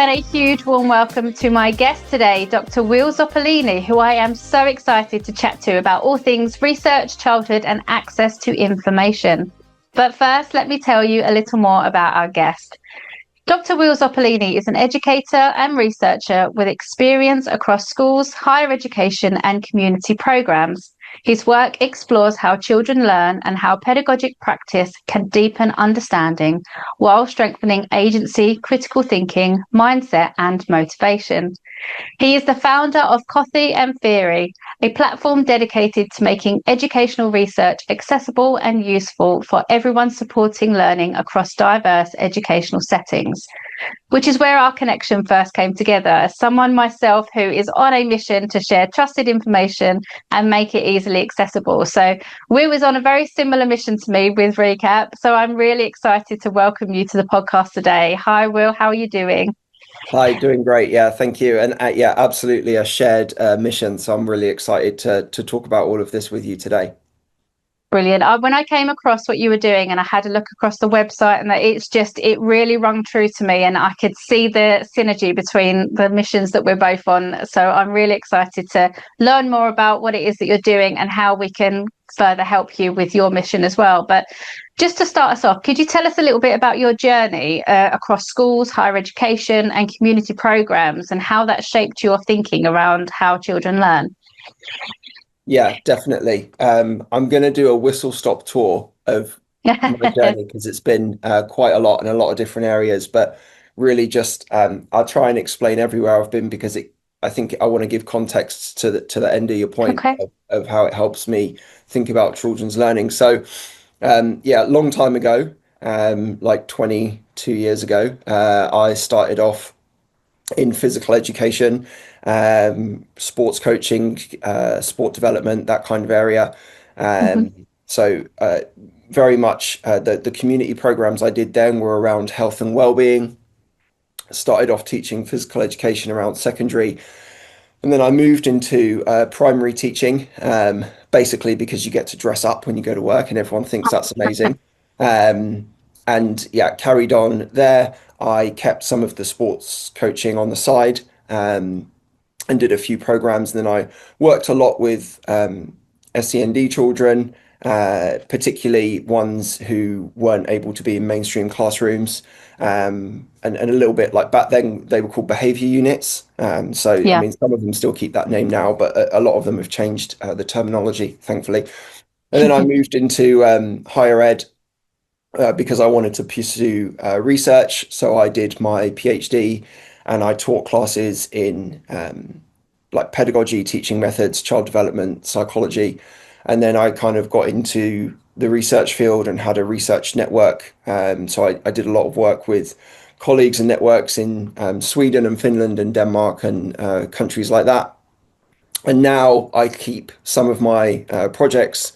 and a huge warm welcome to my guest today, Dr. Zoppellini, who I am so excited to chat to about all things research, childhood and access to information. But first, let me tell you a little more about our guest. Dr. Zoppellini is an educator and researcher with experience across schools, higher education and community programs. His work explores how children learn and how pedagogic practice can deepen understanding while strengthening agency, critical thinking, mindset and motivation. He is the founder of Cothy and Theory, a platform dedicated to making educational research accessible and useful for everyone, supporting learning across diverse educational settings, which is where our connection first came together, as someone myself who is on a mission to share trusted information and make it easily accessible. So Will was on a very similar mission to me with Recap. So I'm really excited to welcome you to the podcast today. Hi, Will. How are you doing? Hi, doing great. Yeah, thank you. And yeah, absolutely a shared mission. So I'm really excited to talk about all of this with you today. Brilliant. When I came across what you were doing and I had a look across the website, and it really rung true to me, and I could see the synergy between the missions that we're both on. So I'm really excited to learn more about what it is that you're doing and how we can further help you with your mission as well. But just to start us off, could you tell us a little bit about your journey across schools, higher education and community programs, and how that shaped your thinking around how children learn? Yeah, definitely. I'm going to do a whistle-stop tour of my journey because it's been quite a lot in a lot of different areas, but really just I'll try and explain everywhere I've been because I think I want to give context to the end of your point. Okay. of how it helps me think about children's learning. So yeah, a long time ago, like 22 years ago, I started off in physical education, sports coaching, sport development, that kind of area. So very much the community programs I did then were around health and well-being. Started off teaching physical education around secondary, and then I moved into primary teaching, basically because you get to dress up when you go to work and everyone thinks that's amazing. And yeah, carried on there. I kept some of the sports coaching on the side, and did a few programs. And then I worked a lot with SEND children, particularly ones who weren't able to be in mainstream classrooms, and a little bit like back then they were called behavior units. So Yeah. I mean, some of them still keep that name now, but a lot of them have changed the terminology, thankfully. And then I moved into higher ed because I wanted to pursue research. So I did my PhD and I taught classes in like pedagogy, teaching methods, child development, psychology. And then I kind of got into the research field and had a research network. So I did a lot of work with colleagues and networks in Sweden and Finland and Denmark and countries like that. And now I keep some of my projects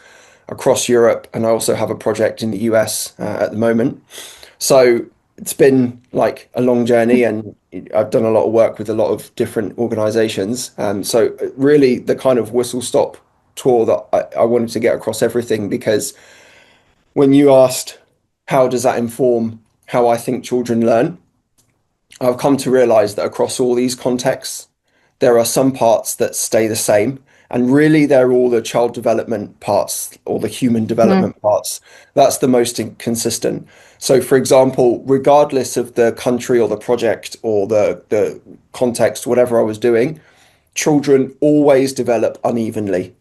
across Europe, and I also have a project in the US at the moment. So it's been like a long journey, and I've done a lot of work with a lot of different organizations. So really the kind of whistle stop tour that I wanted to get across everything, because when you asked how does that inform how I think children learn, I've come to realize that across all these contexts, there are some parts that stay the same. And really, they're all the child development parts or the human development parts. That's the most consistent. So, for example, regardless of the country or the project or the context, whatever I was doing, children always develop unevenly.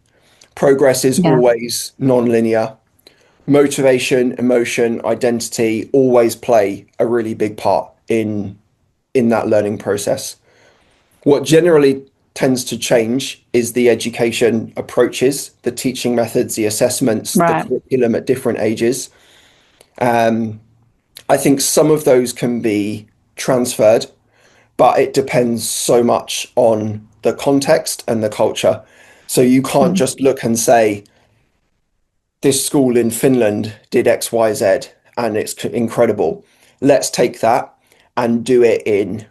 Progress is Yeah. always non-linear. Motivation, emotion, identity always play a really big part in that learning process. What generally tends to change is the education approaches, the teaching methods, the assessments, the Right. curriculum at different ages. I think some of those can be transferred, but it depends so much on the context and the culture. So you can't just look and say, this school in Finland did X, Y, Z, and it's incredible. Let's take that and do it in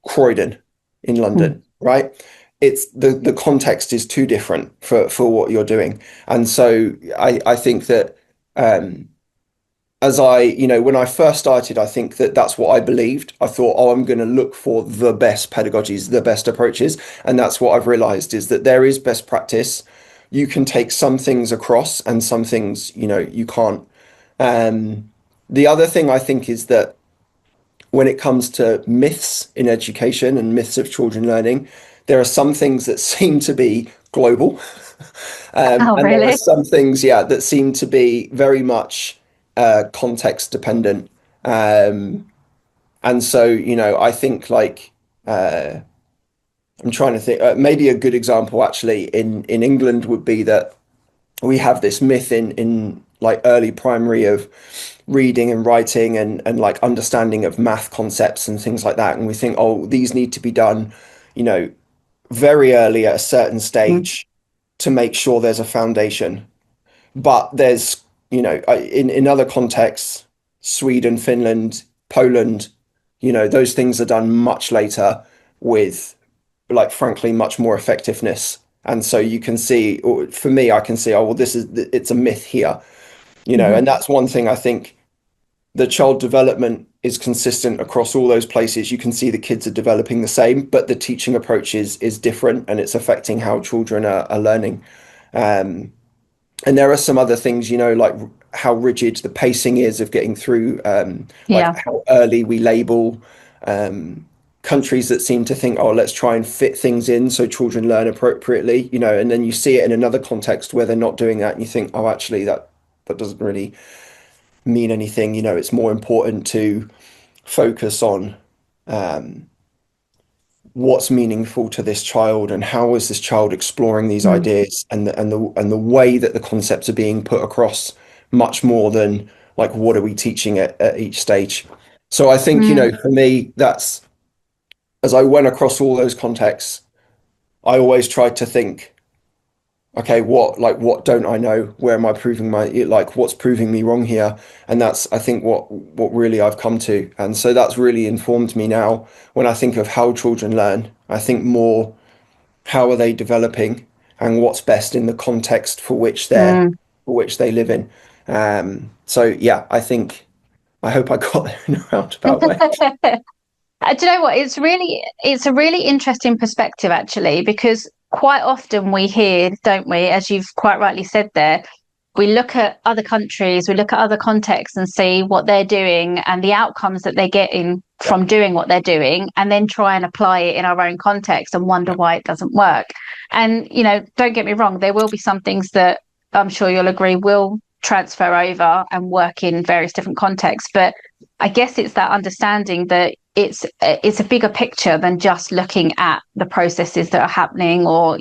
Croydon in London, right? It's the context is too different for what you're doing. And so I think that as when I first started, I think that that's what I believed. I thought, oh, I'm going to look for the best pedagogies, the best approaches. And that's what I've realized is that there is best practice. You can take some things across and some things, you can't. The other thing I think is that when it comes to myths in education and myths of children learning, there are some things that seem to be global. Oh, And there are really? some things, yeah, that seem to be very much context dependent. Um, and so, I think I'm trying to think, maybe a good example actually in England would be that we have this myth in like early primary of reading and writing and like understanding of math concepts and things like that. And we think, oh, these need to be done, you know, very early at a certain Mm. stage to make sure there's a foundation. But there's, in other contexts, Sweden, Finland, Poland, those things are done much later with, like, frankly, much more effectiveness. And so you can see, or for me, I can see, oh, well, it's a myth here, Mhm. and that's one thing I think the child development is consistent across all those places. You can see the kids are developing the same, but the teaching approach is different and it's affecting how children are learning. Um, and there are some other things, like how rigid the pacing is of getting through, like Yeah. how early we label, countries that seem to think, oh, let's try and fit things in so children learn appropriately, and then you see it in another context where they're not doing that, and you think, oh, actually, that doesn't really mean anything. It's more important to focus on what's meaningful to this child and how is this child exploring these Mm. ideas and the way that the concepts are being put across, much more than like what are we teaching at each stage. So I think, Mm. for me, that's as I went across all those contexts, I always tried to think, okay, what don't I know? Where am I proving what's proving me wrong here? And that's, I think, what really I've come to. And so that's really informed me now when I think of how children learn. I think more, how are they developing and what's best in the context Mm. for which they live in. So yeah, I hope I got there in a roundabout way. Do you know what? It's a really interesting perspective actually, because quite often we hear, don't we, as you've quite rightly said there, we look at other countries, we look at other contexts and see what they're doing and the outcomes that they're getting Yeah, from doing what they're doing, and then try and apply it in our own context and wonder yeah, why it doesn't work. And, don't get me wrong, there will be some things that I'm sure you'll agree will transfer over and work in various different contexts. But I guess it's that understanding that it's a bigger picture than just looking at the processes that are happening, or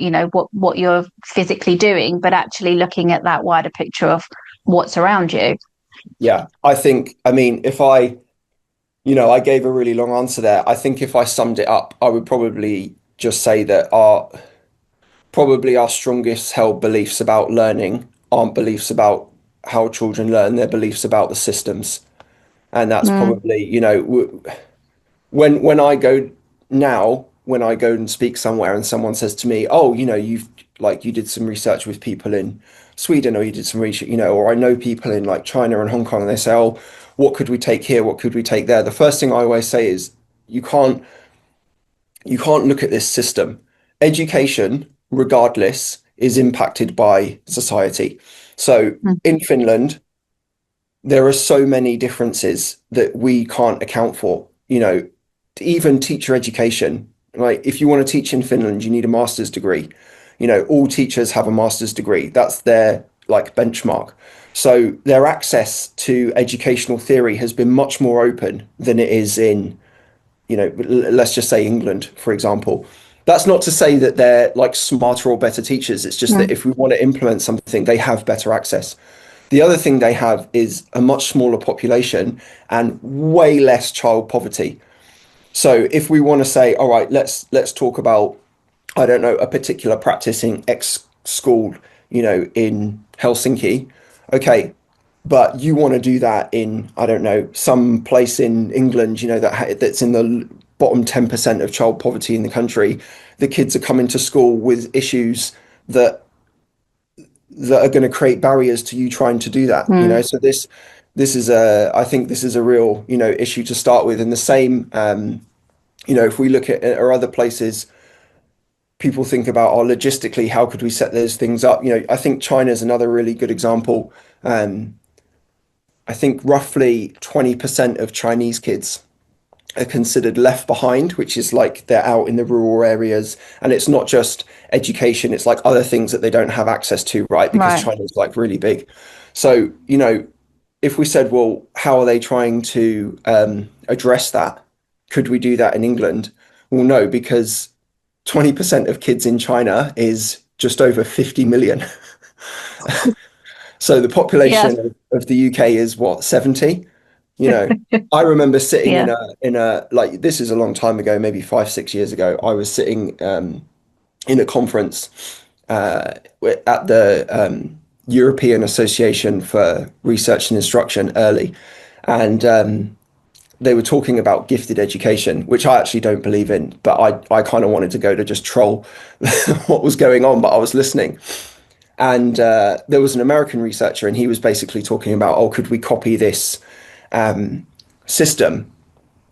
what you're physically doing, but actually looking at that wider picture of what's around you. yeah. I mean, if I gave a really long answer there. I think if I summed it up, I would probably just say that our strongest held beliefs about learning aren't beliefs about how children learn, they're beliefs about the systems. And that's Mm. probably, when I go now, when I go and speak somewhere and someone says to me, oh, you did some research with people in Sweden, or you did some research, or I know people in like China and Hong Kong, and they say, oh, what could we take here? What could we take there? The first thing I always say is you can't you can't look at this system. Education, regardless, is impacted by society. So Mm. in Finland, there are so many differences that we can't account for. Even teacher education. Like, if you want to teach in Finland, you need a master's degree. All teachers have a master's degree. That's their like benchmark. So their access to educational theory has been much more open than it is in, let's just say England, for example. That's not to say that they're like smarter or better teachers. It's just that Mm. if we want to implement something, they have better access. The other thing they have is a much smaller population and way less child poverty. So if we want to say, all right, let's talk about, I don't know, a particular practice in X school, in Helsinki. Okay, but you want to do that in, I don't know, some place in England, that's in the bottom 10% of child poverty in the country. The kids are coming to school with issues that that are going to create barriers to you trying to do that, you know. Mm. So this is I think this is a real, you know, issue to start with. And the same, you know, if we look at or other places, people think about, oh, logistically, how could we set those things up? You know, I think China is another really good example. I think roughly 20% of Chinese kids are considered left behind, which is like they're out in the rural areas. And it's not just education, it's like other things that they don't have access to, right? Because Right. China's like really big. So, you know, if we said, well, how are they trying to address that? Could we do that in England? Well, no, because 20% of kids in China is just over 50 million. So the Yeah. population of the UK is what, 70? You know, I remember sitting Yeah. in a like this is a long time ago, maybe 5, 6 years ago. I was sitting in a conference at the European Association for Research and Instruction early, and they were talking about gifted education, which I actually don't believe in, but I kind of wanted to go to just troll what was going on, but I was listening. And there was an American researcher, and he was basically talking about, oh, could we copy this system?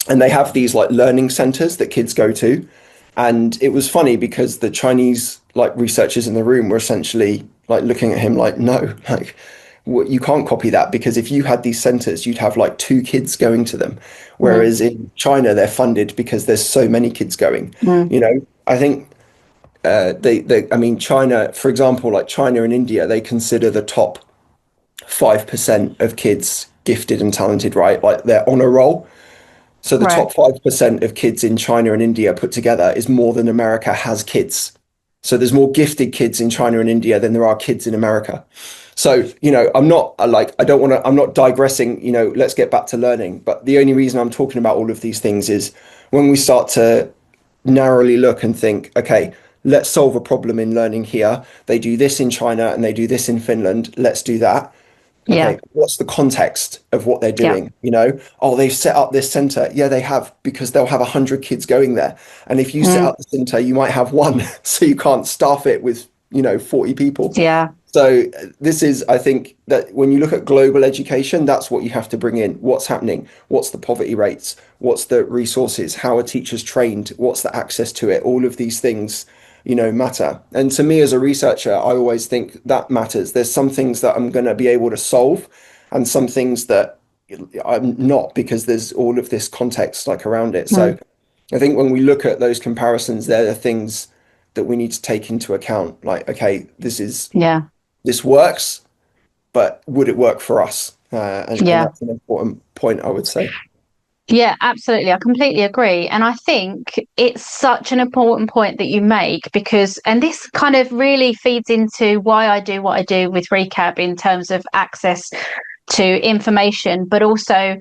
And they have these like learning centers that kids go to. And it was funny because the Chinese like researchers in the room were essentially like looking at him like, no, like you can't copy that, because if you had these centers, you'd have like 2 kids going to them. Mm. Whereas in China, they're funded because there's so many kids going. Mm. You know, I think I mean, China, for example, like China and India, they consider the top 5% of kids gifted and talented, right? Like they're on a roll. So the Right. top 5% of kids in China and India put together is more than America has kids. So there's more gifted kids in China and India than there are kids in America. So, you know, I'm not like, I don't want to, I'm not digressing, you know, let's get back to learning. But the only reason I'm talking about all of these things is when we start to narrowly look and think, okay, let's solve a problem in learning here. They do this in China and they do this in Finland. Let's do that. Yeah. Okay, what's the context of what they're Yeah. doing? You know, oh, they've set up this center. Yeah, they have, because they'll have 100 kids going there. And if you set Mm. up the center, you might have one, so you can't staff it with, you know, 40 people. Yeah. So this is, I think that when you look at global education, that's what you have to bring in. What's happening? What's the poverty rates? What's the resources? How are teachers trained? What's the access to it? All of these things, you know, matter. And to me as a researcher, I always think that matters. There's some things that I'm going to be able to solve and some things that I'm not, because there's all of this context like around it. Mm. So I think when we look at those comparisons, they're the things that we need to take into account. Like, okay, Yeah. this works, but would it work for us? And Yeah. that's an important point, I would say. Yeah, absolutely. I completely agree. And I think it's such an important point that you make because, and this kind of really feeds into why I do what I do with Recap in terms of access to information, but also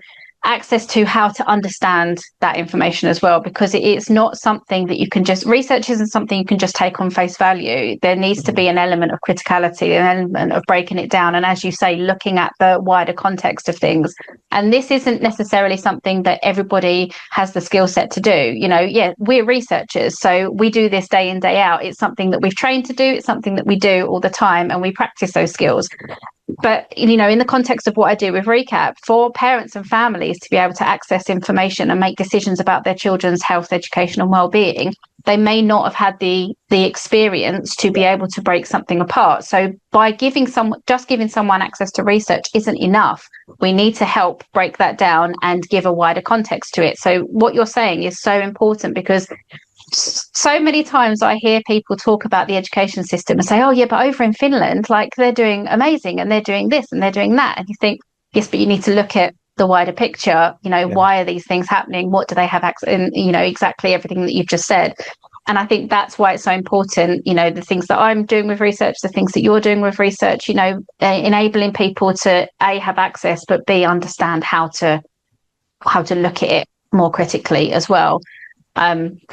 access to how to understand that information as well, because it's not something that you can just, research isn't something you can just take on face value. There needs to be an element of criticality, an element of breaking it down. And as you say, looking at the wider context of things. And this isn't necessarily something that everybody has the skill set to do. You know, yeah, we're researchers, so we do this day in, day out. It's something that we've trained to do. It's something that we do all the time, and we practice those skills. But, you know, in the context of what I do with Recap, for parents and families to be able to access information and make decisions about their children's health, education and well-being, they may not have had the experience to be able to break something apart. So by giving someone access to research isn't enough. We need to help break that down and give a wider context to it. So what you're saying is so important, because so many times I hear people talk about the education system and say, oh yeah, but over in Finland, like they're doing amazing and they're doing this and they're doing that. And you think, yes, but you need to look at the wider picture. You know, Yeah. why are these things happening? What do they have access in? You know, exactly everything that you've just said. And I think that's why it's so important, you know, the things that I'm doing with research, the things that you're doing with research, you know, enabling people to A, have access, but B, understand how to look at it more critically as well.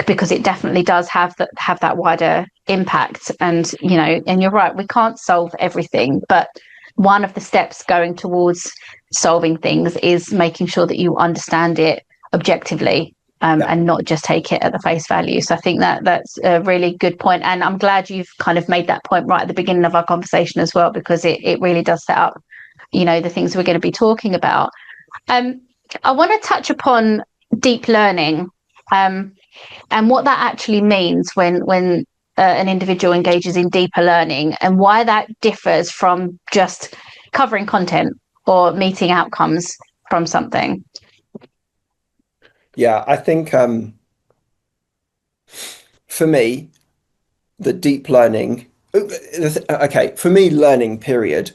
Because it definitely does have that wider impact. And, you know, and you're right, we can't solve everything, but one of the steps going towards solving things is making sure that you understand it objectively. Yeah. and not just take it at the face value. So I think that that's a really good point. And I'm glad you've kind of made that point right at the beginning of our conversation as well, because it really does set up, the things we're going to be talking about. Um, I want to touch upon deep learning, and what that actually means when an individual engages in deeper learning, and why that differs from just covering content or meeting outcomes from something. Yeah, I think for me, the deep learning, okay, for me, learning, period,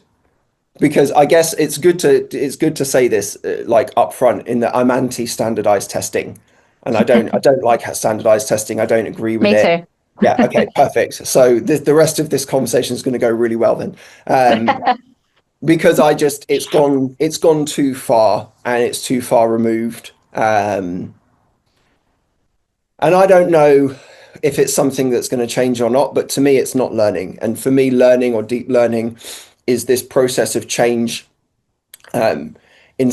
because I guess it's good to say this like upfront in that I'm anti-standardized testing, and I don't like standardized testing. I don't agree with Me it. too. Yeah, okay, perfect. So the rest of this conversation is going to go really well then, because it's gone too far and it's too far removed. And I don't know if it's something that's going to change or not, but to me, it's not learning. And for me, learning or deep learning is this process of change um, in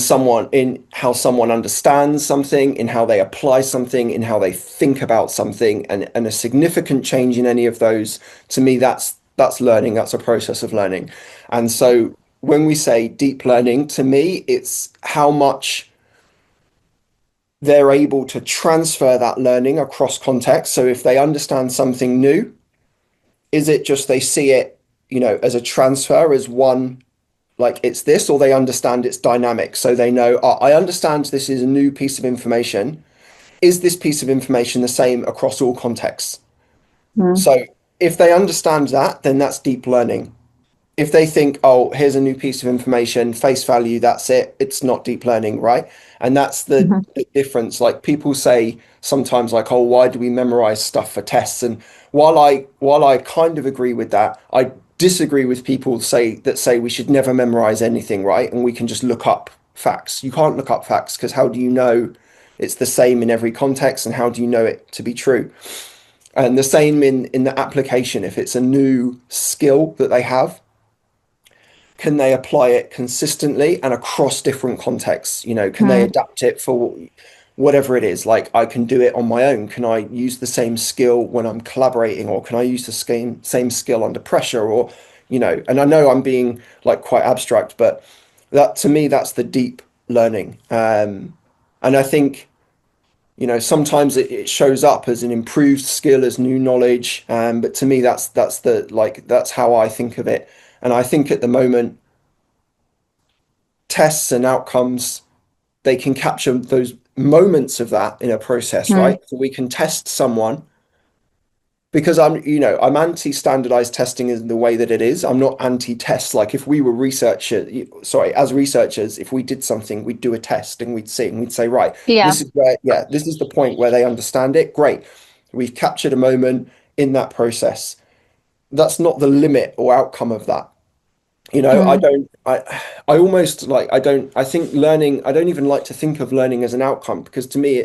how someone understands something, in how they apply something, in how they think about something, and a significant change in any of those. To me, that's learning. That's a process of learning. And so when we say deep learning, to me, it's how much they're able to transfer that learning across context. So if they understand something new, is it just they see it, as a transfer, as one, like it's this, or they understand it's dynamic. So they know, oh, I understand this is a new piece of information. Is this piece of information the same across all contexts? Mm, So if they understand that, then that's deep learning. If they think, oh, here's a new piece of information, face value, that's it, it's not deep learning, right? And that's the, mhm. the difference. Like people say sometimes, like, oh, why do we memorize stuff for tests? And while I kind of agree with that, I disagree with people say we should never memorize anything, right? And we can just look up facts. You can't look up facts because how do you know it's the same in every context, and how do you know it to be true? And the same in the application. If it's a new skill that they have, can they apply it consistently and across different contexts? Can they Mm, adapt it for whatever it is? Like I can do it on my own. Can I use the same skill when I'm collaborating, or can I use the same skill under pressure? Or, and I know I'm being like quite abstract, but that to me, that's the deep learning. And I think, sometimes it shows up as an improved skill, as new knowledge. But to me, that's how I think of it. And I think at the moment, tests and outcomes, they can capture those moments of that in a process, mm. right? So we can test someone because I'm anti-standardized testing in the way that it is. I'm not anti-test. Like if we were as researchers, if we did something, we'd do a test and we'd see and we'd say, right, Yeah. this is the point where they understand it. Great. We've captured a moment in that process. That's not the limit or outcome of that. I Mm, don't, I almost like, I think learning, I don't even like to think of learning as an outcome because to me,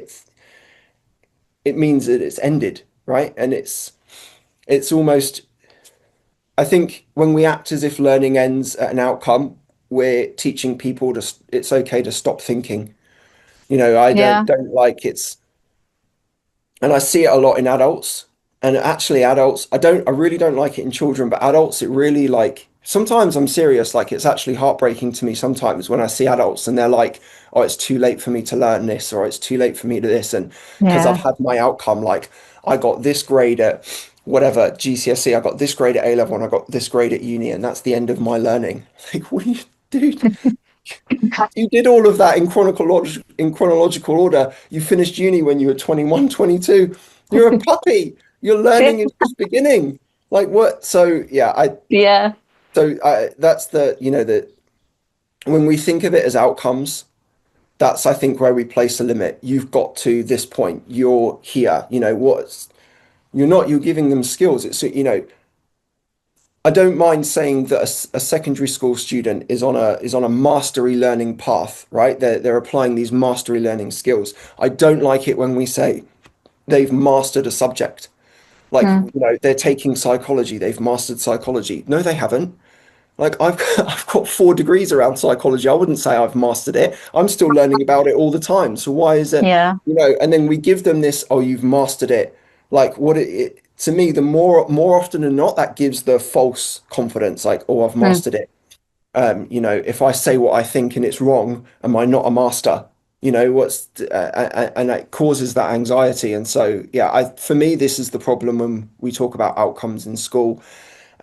it means that it's ended, right? And it's almost, I think when we act as if learning ends at an outcome, we're teaching people it's okay to stop thinking. I yeah. don't like and I see it a lot in adults. And actually, adults, I really don't like it in children, but adults, it really like, sometimes I'm serious. Like, it's actually heartbreaking to me sometimes when I see adults and they're like, oh, it's too late for me to learn this, or it's too late for me to this. And because I've Yeah. had my outcome, like, I got this grade at whatever GCSE, I got this grade at A level, and I got this grade at uni, and that's the end of my learning. Like, what are you, dude? You did all of that in chronological order. You finished uni when you were 21, 22. You're a puppy. Your learning is just beginning. Like what? So yeah, Yeah. that's the when we think of it as outcomes, that's I think where we place a limit. You've got to this point. You're here. You're giving them skills. I don't mind saying that a secondary school student is on a mastery learning path, right? They're applying these mastery learning skills. I don't like it when we say they've mastered a subject. Like, Mm, they're taking psychology, they've mastered psychology. No, they haven't. Like I've got 4 degrees around psychology. I wouldn't say I've mastered it. I'm still learning about it all the time. So why is it, Yeah. and then we give them this, oh, you've mastered it. Like to me, the more often than not, that gives the false confidence, like, oh, I've Mm. mastered it. If I say what I think and it's wrong, am I not a master? And it causes that anxiety. And so, yeah, for me, this is the problem when we talk about outcomes in school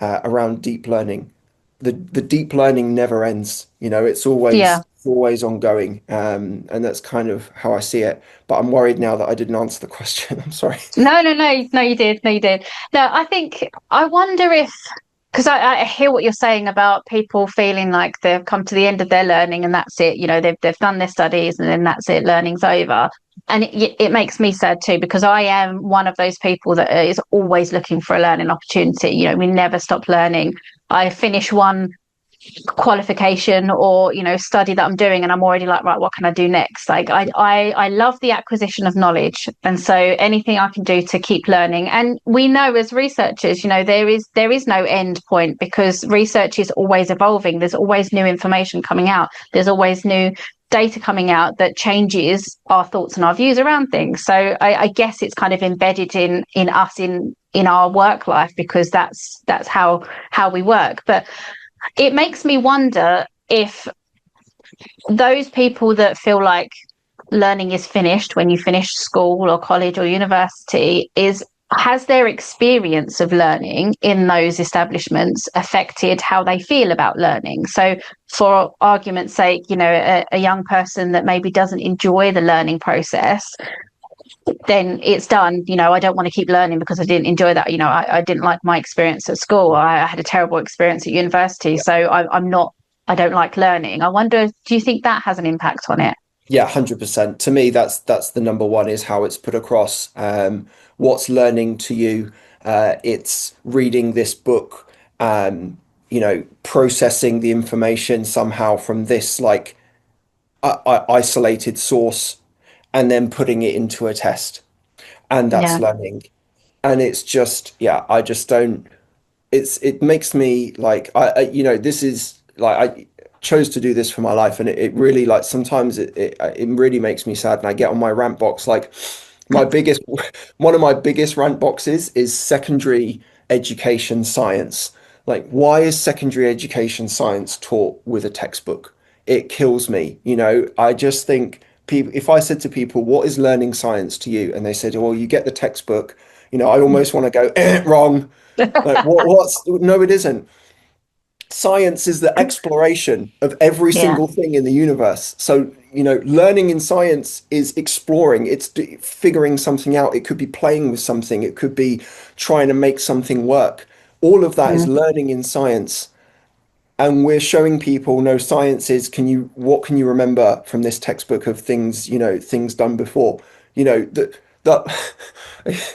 around deep learning. The deep learning never ends. It's Yeah. always ongoing, and that's kind of how I see it. But I'm worried now that I didn't answer the question. I'm sorry. No, no, no, no, you did. No, you did. No, I wonder if, because I hear what you're saying about people feeling like they've come to the end of their learning and that's it. They've done their studies and then that's it, learning's over. And it makes me sad too, because I am one of those people that is always looking for a learning opportunity. We never stop learning. I finish one qualification or study that I'm doing and I'm already like, right, what can I do next? Like I love the acquisition of knowledge, and so anything I can do to keep learning. And we know as researchers, there is no end point, because research is always evolving. There's always new information coming out, there's always new data coming out that changes our thoughts and our views around things. So I guess it's kind of embedded in us, in our work life, because that's how we work. But it makes me wonder if those people that feel like learning is finished when you finish school or college or university, has their experience of learning in those establishments affected how they feel about learning? So for argument's sake, a young person that maybe doesn't enjoy the learning process, then it's done. I don't want to keep learning because I didn't enjoy that. I didn't like my experience at school. I had a terrible experience at university. So I don't like learning. I wonder, do you think that has an impact on it? Yeah, 100%. To me, that's the number one, is how it's put across. What's learning to you? It's reading this book, processing the information somehow from this like isolated source, and then putting it into a test, and that's Yeah. learning. And it's just, yeah, I just don't. It makes me like this is like I chose to do this for my life, and it really, like, sometimes it really makes me sad, and I get on my rant box. Like, my biggest one of my biggest rant boxes is secondary education science. Like, why is secondary education science taught with a textbook? It kills me. I just think people, if I said to people, what is learning science to you? And they said, oh, you get the textbook, I almost want to go, wrong. Like, no, it isn't. Science is the exploration of every Yeah. single thing in the universe. So, learning in science is exploring, it's figuring something out. It could be playing with something, it could be trying to make something work. All of that is Mm. learning in science. And we're showing people, no, science is, what can you remember from this textbook of things, things done before? That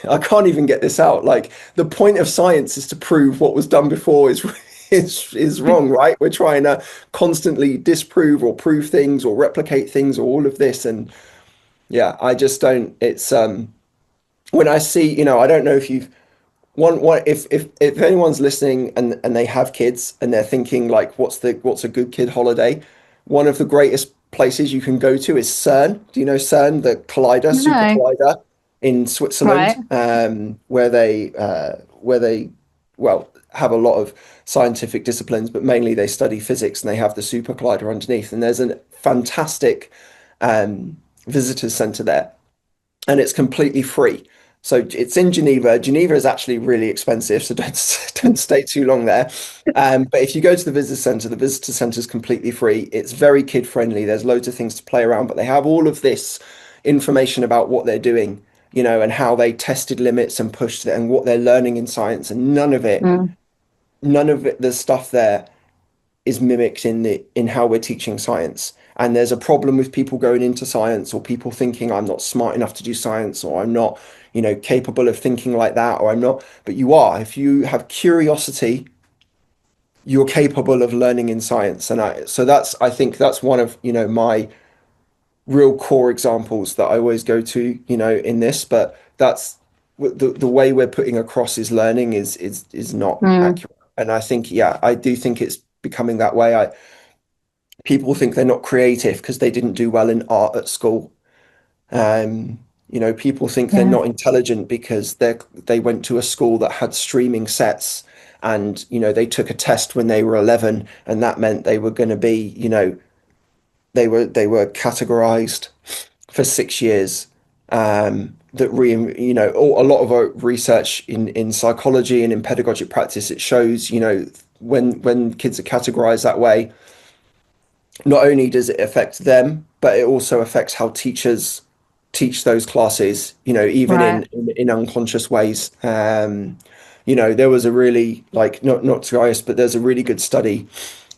I can't even get this out. Like, the point of science is to prove what was done before is wrong, right? We're trying to constantly disprove or prove things or replicate things or all of this. And yeah, I just don't, it's when I see, I don't know if you've one if anyone's listening and they have kids and they're thinking like, what's a good kid holiday? One of the greatest places you can go to is CERN. Do you know CERN, the collider, super No. collider in Right. Switzerland, where they well have a lot of scientific disciplines, but mainly they study physics, and they have the super collider underneath. And there's a fantastic visitors center there, and it's completely free. So it's in Geneva. Geneva is actually really expensive, so don't stay too long there. But if you go to the visitor center is completely free. It's very kid friendly. There's loads of things to play around, but they have all of this information about what they're doing, and how they tested limits and pushed it, and what they're learning in science. And Mm. none of it, the stuff there is mimicked in how we're teaching science. And there's a problem with people going into science, or people thinking, I'm not smart enough to do science, or I'm not, capable of thinking like that, or I'm not. But you are. If you have curiosity, you're capable of learning in science. And I think that's one of, my real core examples that I always go to, in this. But that's the way we're putting across is learning is not Mm. accurate. And I think, yeah, I do think it's becoming that way. People think they're not creative because they didn't do well in art at school. People think they're Yeah. not intelligent because they went to a school that had streaming sets, and they took a test when they were 11, and that meant they were going to be, they were categorized for 6 years. That a lot of our research in psychology and in pedagogic practice, it shows, when kids are categorized that way, not only does it affect them, but it also affects how teachers teach those classes, even Right. in unconscious ways. There was a really, like, not to bias, but there's a really good study.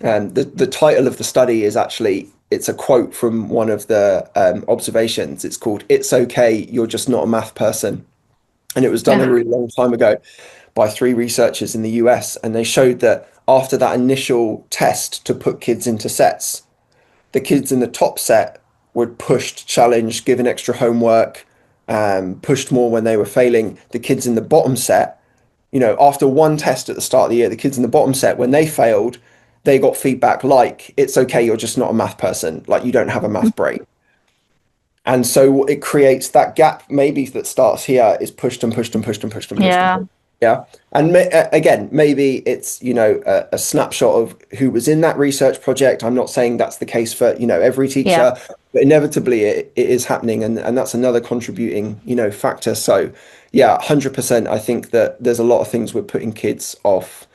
And the title of the study is actually, it's a quote from one of the observations. It's called "It's Okay, You're Just Not a Math Person." And it was done a Yeah. really long time ago by 3 researchers in the US. And they showed that after that initial test to put kids into sets, the kids in the top set were pushed, challenged, given extra homework, pushed more when they were failing. The kids in the bottom set, after one test at the start of the year, the kids in the bottom set, when they failed, they got feedback like, "It's okay, you're just not a math person, like you don't have a math brain." And so it creates that gap maybe that starts here, is pushed and pushed and pushed and pushed and pushed and Yeah. pushed. Yeah. And again, maybe it's, a snapshot of who was in that research project. I'm not saying that's the case for, every Yeah. teacher, but inevitably it is happening. And that's another contributing, factor. So yeah, 100%. I think that there's a lot of things we're putting kids off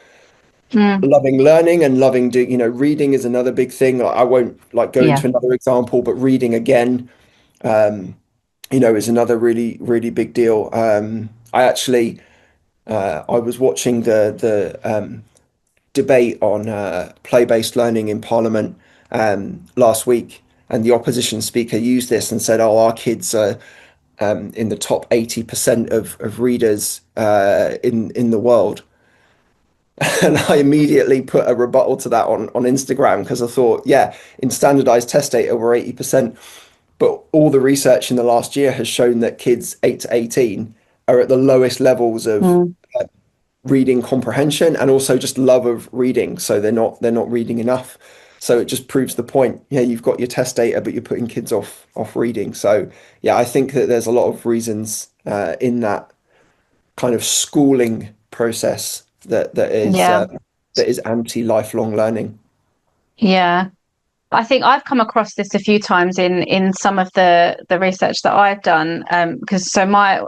Mm. loving learning and loving doing, reading is another big thing. I won't like go Yeah. into another example, but reading again, is another really, really big deal. I was watching the debate on play-based learning in Parliament last week, and the opposition speaker used this and said, "Oh, our kids are in the top 80% of readers in the world." And I immediately put a rebuttal to that on Instagram because I thought, yeah, in standardized test data, we're 80%. But all the research in the last year has shown that kids 8 to 18 are at the lowest levels of Mm. reading comprehension and also just love of reading. So they're not reading enough. So it just proves the point. Yeah, you've got your test data, but you're putting kids off reading. So yeah, I think that there's a lot of reasons in that kind of schooling process Yeah. that is anti-lifelong learning. Yeah. I think I've come across this a few times in some of the research that I've done, because so my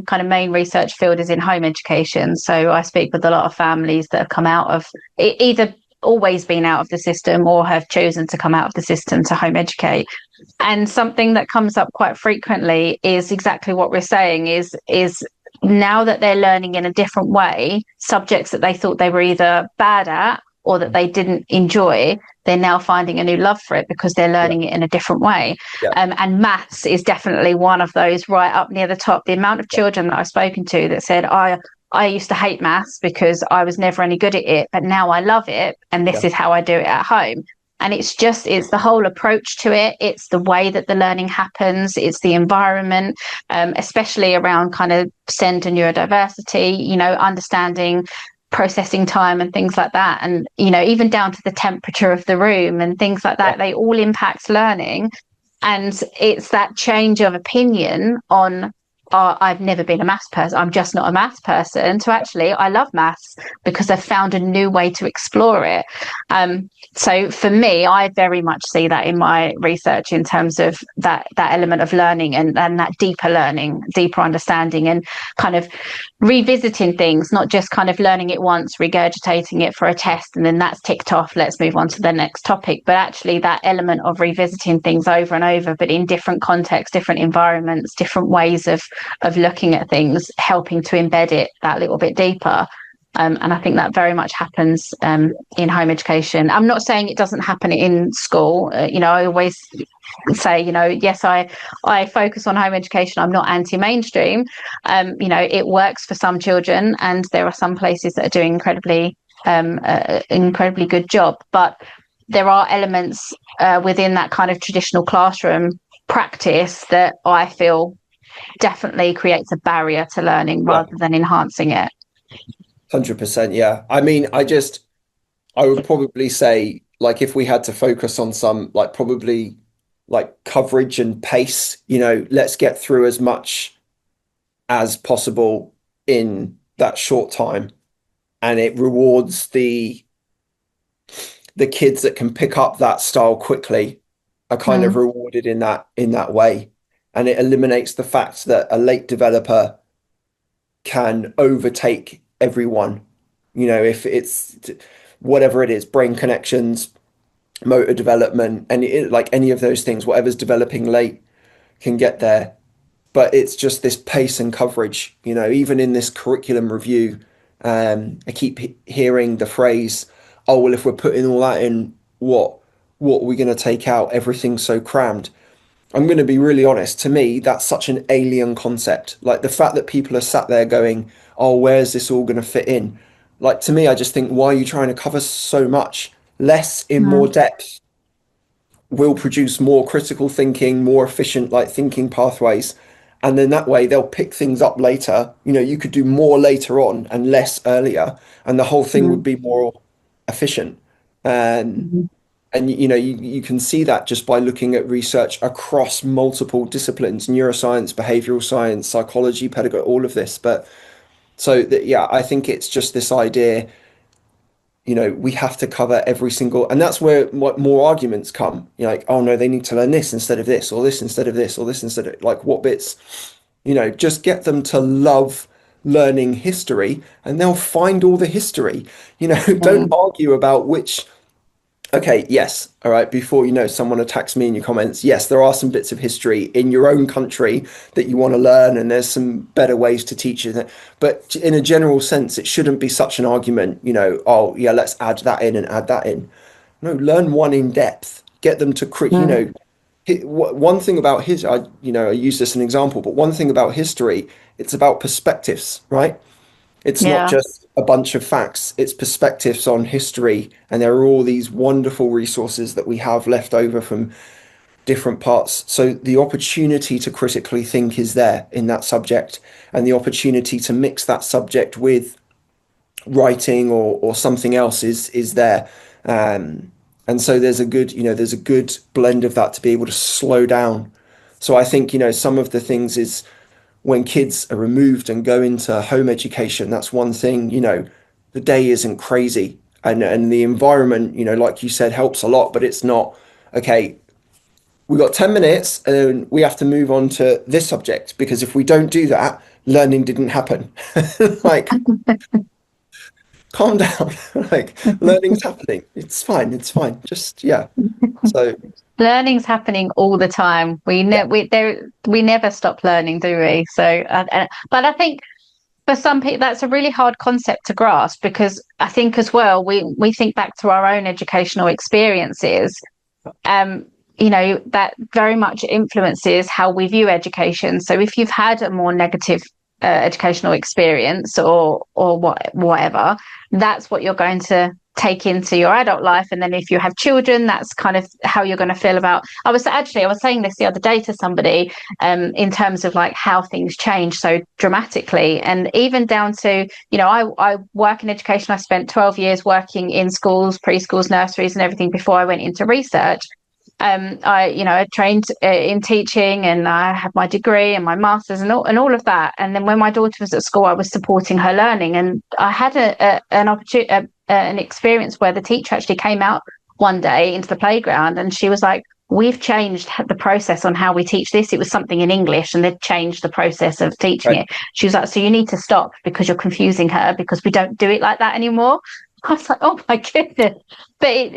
kind of main research field is in home education. So I speak with a lot of families that have come out of either always been out of the system or have chosen to come out of the system to home educate. And something that comes up quite frequently is exactly what we're saying is now that they're learning in a different way, subjects that they thought they were either bad at or that they didn't enjoy, they're now finding a new love for it because they're Yeah, learning it in a different way. yeah, And maths is definitely one of those right up near the top. The amount of children that I've spoken to that said, I used to hate maths because I was never any good at it, but now I love it. And this yeah, is how I do it at home. And it's the whole approach to it. It's the way that the learning happens. It's the environment, especially around kind of SEND and neurodiversity, understanding processing time and things like that. And, even down to the temperature of the room and things like yeah, that, they all impact learning. And it's that change of opinion on, I've never been a maths person, I'm just not a maths person, to actually, I love maths because I've found a new way to explore it. So for me, I very much see that in my research in terms of that element of learning and that deeper learning, deeper understanding, and kind of revisiting things, not just kind of learning it once, regurgitating it for a test, and then that's ticked off, let's move on to the next topic. But actually that element of revisiting things over and over, but in different contexts, different environments, different ways of looking at things, helping to embed it that little bit deeper. And I think that very much happens in home education. I'm not saying it doesn't happen in school. I always say, yes, I focus on home education. I'm not anti-mainstream. It works for some children, and there are some places that are doing incredibly good job. But there are elements within that kind of traditional classroom practice that I feel definitely creates a barrier to learning yeah. rather than enhancing it. 100%. Yeah. I mean, I would probably say, like, if we had to focus on some, like, probably like coverage and pace, let's get through as much as possible in that short time. And it rewards the kids that can pick up that style quickly are kind of Mm, rewarded in that way. And it eliminates the fact that a late developer can overtake everyone. If it's whatever it is, brain connections, motor development, and like any of those things, whatever's developing late can get there. But it's just this pace and coverage, even in this curriculum review, I keep hearing the phrase, "Oh, well, if we're putting all that in, what are we going to take out? Everything's so crammed." I'm going to be really honest. To me, that's such an alien concept. Like the fact that people are sat there going, "Oh, where's this all going to fit in?" Like to me, I just think, why are you trying to cover so much? Less in more mm, depth will produce more critical thinking, more efficient like thinking pathways. And then that way they'll pick things up later. You could do more later on and less earlier, and the whole thing would mm, be more efficient. Um, mm. and you can see that just by looking at research across multiple disciplines, neuroscience, behavioral science, psychology, pedagogy, all of this. But so that, yeah, I think it's just this idea, we have to cover every single, and that's where more arguments come. You're like, oh no, they need to learn this instead of this, or this instead of this, or this instead of like what bits, just get them to love learning history and they'll find all the history. Don't Mm. argue about which. Okay, yes. All right. Before someone attacks me in your comments. Yes, there are some bits of history in your own country that you want to learn, and there's some better ways to teach it. But in a general sense, it shouldn't be such an argument, oh, yeah, let's add that in and add that in. No, learn one in depth. Get them to create, Mm. one thing about his, I use this as an example, but one thing about history, it's about perspectives, right? It's not Yeah. just a bunch of facts, it's perspectives on history. And there are all these wonderful resources that we have left over from different parts. So the opportunity to critically think is there in that subject, and the opportunity to mix that subject with writing or something else is there. And so there's a good blend of that to be able to slow down. So I think, some of the things is when kids are removed and go into home education, that's one thing, the day isn't crazy. And the environment, like you said, helps a lot, but it's not, okay, we got 10 minutes and then we have to move on to this subject because if we don't do that, learning didn't happen. Like, calm down. Like, learning's happening. It's fine. It's fine. Just, yeah. So, Learning's happening all the time. yeah, We never stop learning, do we? So, but I think for some people that's a really hard concept to grasp because I think as well we think back to our own educational experiences. Um, that very much influences how we view education. So if you've had a more negative educational experience or whatever, that's what you're going to take into your adult life. And then if you have children, that's kind of how you're going to feel about. I was saying this the other day to somebody, in terms of like how things change so dramatically, and even down to, I work in education. I spent 12 years working in schools, preschools, nurseries, and everything before I went into research. I trained in teaching, and I had my degree and my master's and all of that. And then when my daughter was at school, I was supporting her learning, and I had an opportunity, an experience where the teacher actually came out one day into the playground, and she was like, "We've changed the process on how we teach this. It was something in English, and they'd changed the process of teaching right. it." She was like, "So you need to stop because you're confusing her because we don't do it like that anymore." I was like, "Oh my goodness." But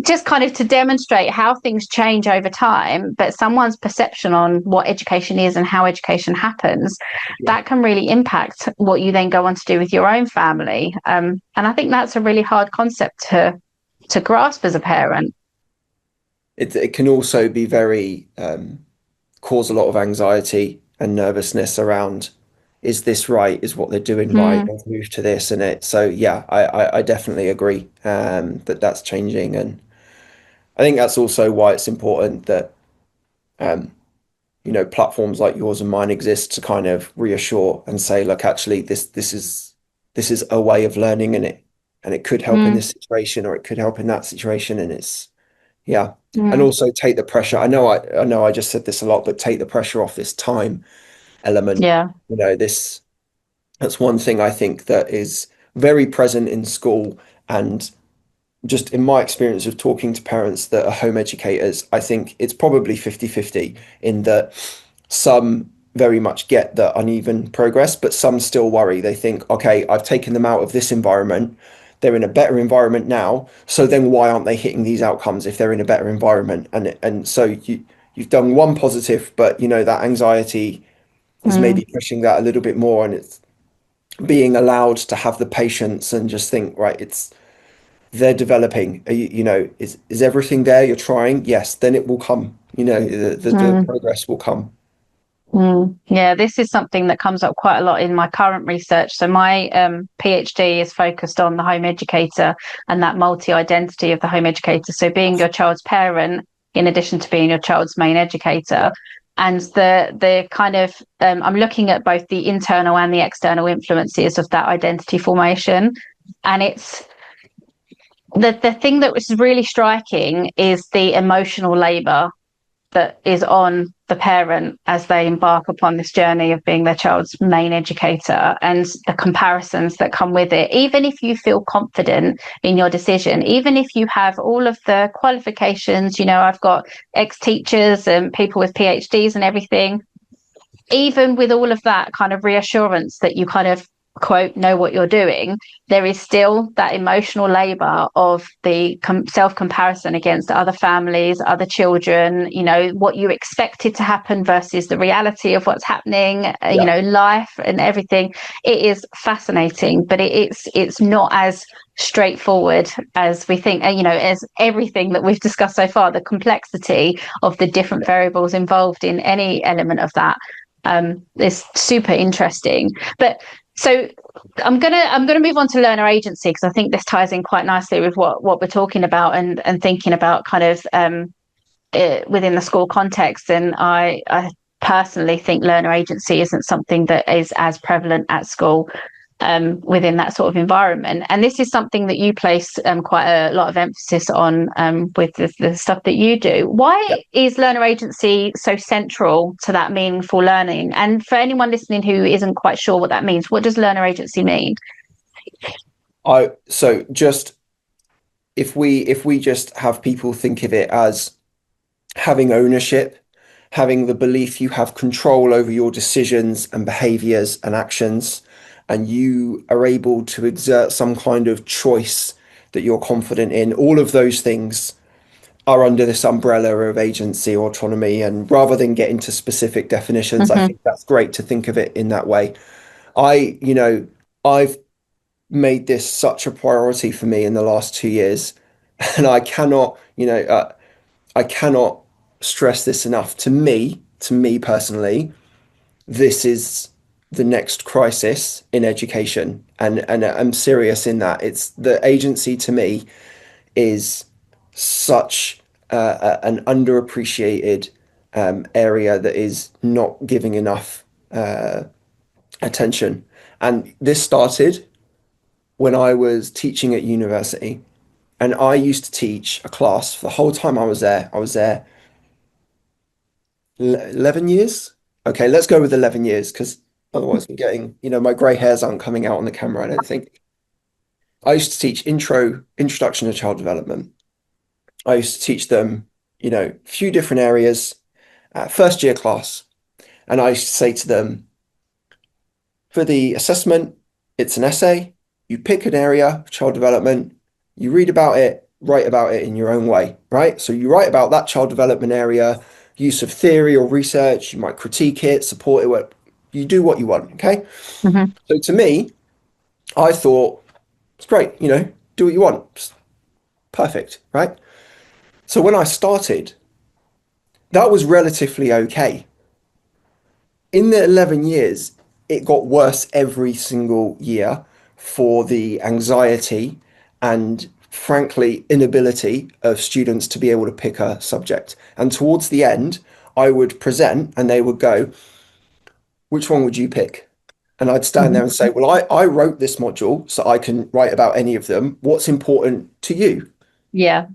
just kind of to demonstrate how things change over time, but someone's perception on what education is and how education happens, Yeah. that can really impact what you then go on to do with your own family. And I think that's a really hard concept to grasp as a parent. It can also be very, cause a lot of anxiety and nervousness around, is this right? Is what they're doing right? Mm, They've moved to this and it. So yeah, I definitely agree, that that's changing. And I think that's also why it's important that, um, platforms like yours and mine exist to kind of reassure and say, look, actually this is a way of learning, and and it could help in Mm, this situation or it could help in that situation. And it's, yeah. And mm, also take the pressure. I know I just said this a lot, but take the pressure off this time element. yeah. You know, that's one thing I think that is very present in school. And just in my experience of talking to parents that are home educators, I think it's probably 50-50 in that some very much get the uneven progress, but some still worry. They think, okay, I've taken them out of this environment. They're in a better environment now. So then why aren't they hitting these outcomes if they're in a better environment? And so you've done one positive, but you know that anxiety is Mm, maybe pushing that a little bit more, and it's being allowed to have the patience and just think, right, it's they're developing. You know, is everything there? You're trying, yes, then it will come. You know, the mm. progress will come. Yeah, this is something that comes up quite a lot in my current research. So my PhD is focused on the home educator and that multi-identity of the home educator. So being your child's parent, in addition to being your child's main educator, Yeah, and the kind of I'm looking at both the internal and the external influences of that identity formation, and it's the thing that was really striking is the emotional labour that is on the parent as they embark upon this journey of being their child's main educator, and the comparisons that come with it. Even if you feel confident in your decision, even if you have all of the qualifications, you know, I've got ex-teachers and people with PhDs and everything, even with all of that kind of reassurance that you kind of quote know what you're doing, there is still that emotional labor of the self comparison against other families, other children, you know, what you expected to happen versus the reality of what's happening, you yeah, know, life and everything. It is fascinating, but it's not as straightforward as we think, you know, as everything that we've discussed so far, the complexity of the different variables involved in any element of that is super interesting. But so I'm gonna move on to learner agency, because I think this ties in quite nicely with what we're talking about, and thinking about kind of within the school context. And I personally think learner agency isn't something that is as prevalent at school within that sort of environment. And this is something that you place quite a lot of emphasis on with the stuff that you do. yeah. Why is learner agency so central to that meaningful learning? And for anyone listening who isn't quite sure what that means, what does learner agency mean? I so just if we just have people think of it as having ownership, having the belief you have control over your decisions and behaviors and actions, and you are able to exert some kind of choice that you're confident in, all of those things are under this umbrella of agency or autonomy. And rather than get into specific definitions, I Mm-hmm, think that's great to think of it in that way. You know, I've made this such a priority for me in the last 2 years, and I cannot, I cannot stress this enough. To me personally, this is the next crisis in education, and I'm serious in that. It's the agency to me is such an underappreciated area that is not giving enough attention. And this started when I was teaching at university, and I used to teach a class for the whole time I was there. I was there 11 years. Okay, let's go with 11 years because otherwise I'm getting, my grey hairs aren't coming out on the camera, I don't think. I used to teach introduction to child development. I used to teach them, a few different areas, first year class. And I used to say to them, for the assessment, it's an essay. You pick an area of child development, you read about it, write about it in your own way, right? So you write about that child development area, use of theory or research, you might critique it, support it, you do what you want, okay? mm-hmm, So to me, I thought, it's great, do what you want. It's perfect, right? So when I started, that was relatively okay. In the 11 years, it got worse every single year for the anxiety and, frankly, inability of students to be able to pick a subject. And towards the end, I would present and they would go, which one would you pick? And I'd stand there and say, well, I wrote this module, so I can write about any of them. What's important to you? Yeah.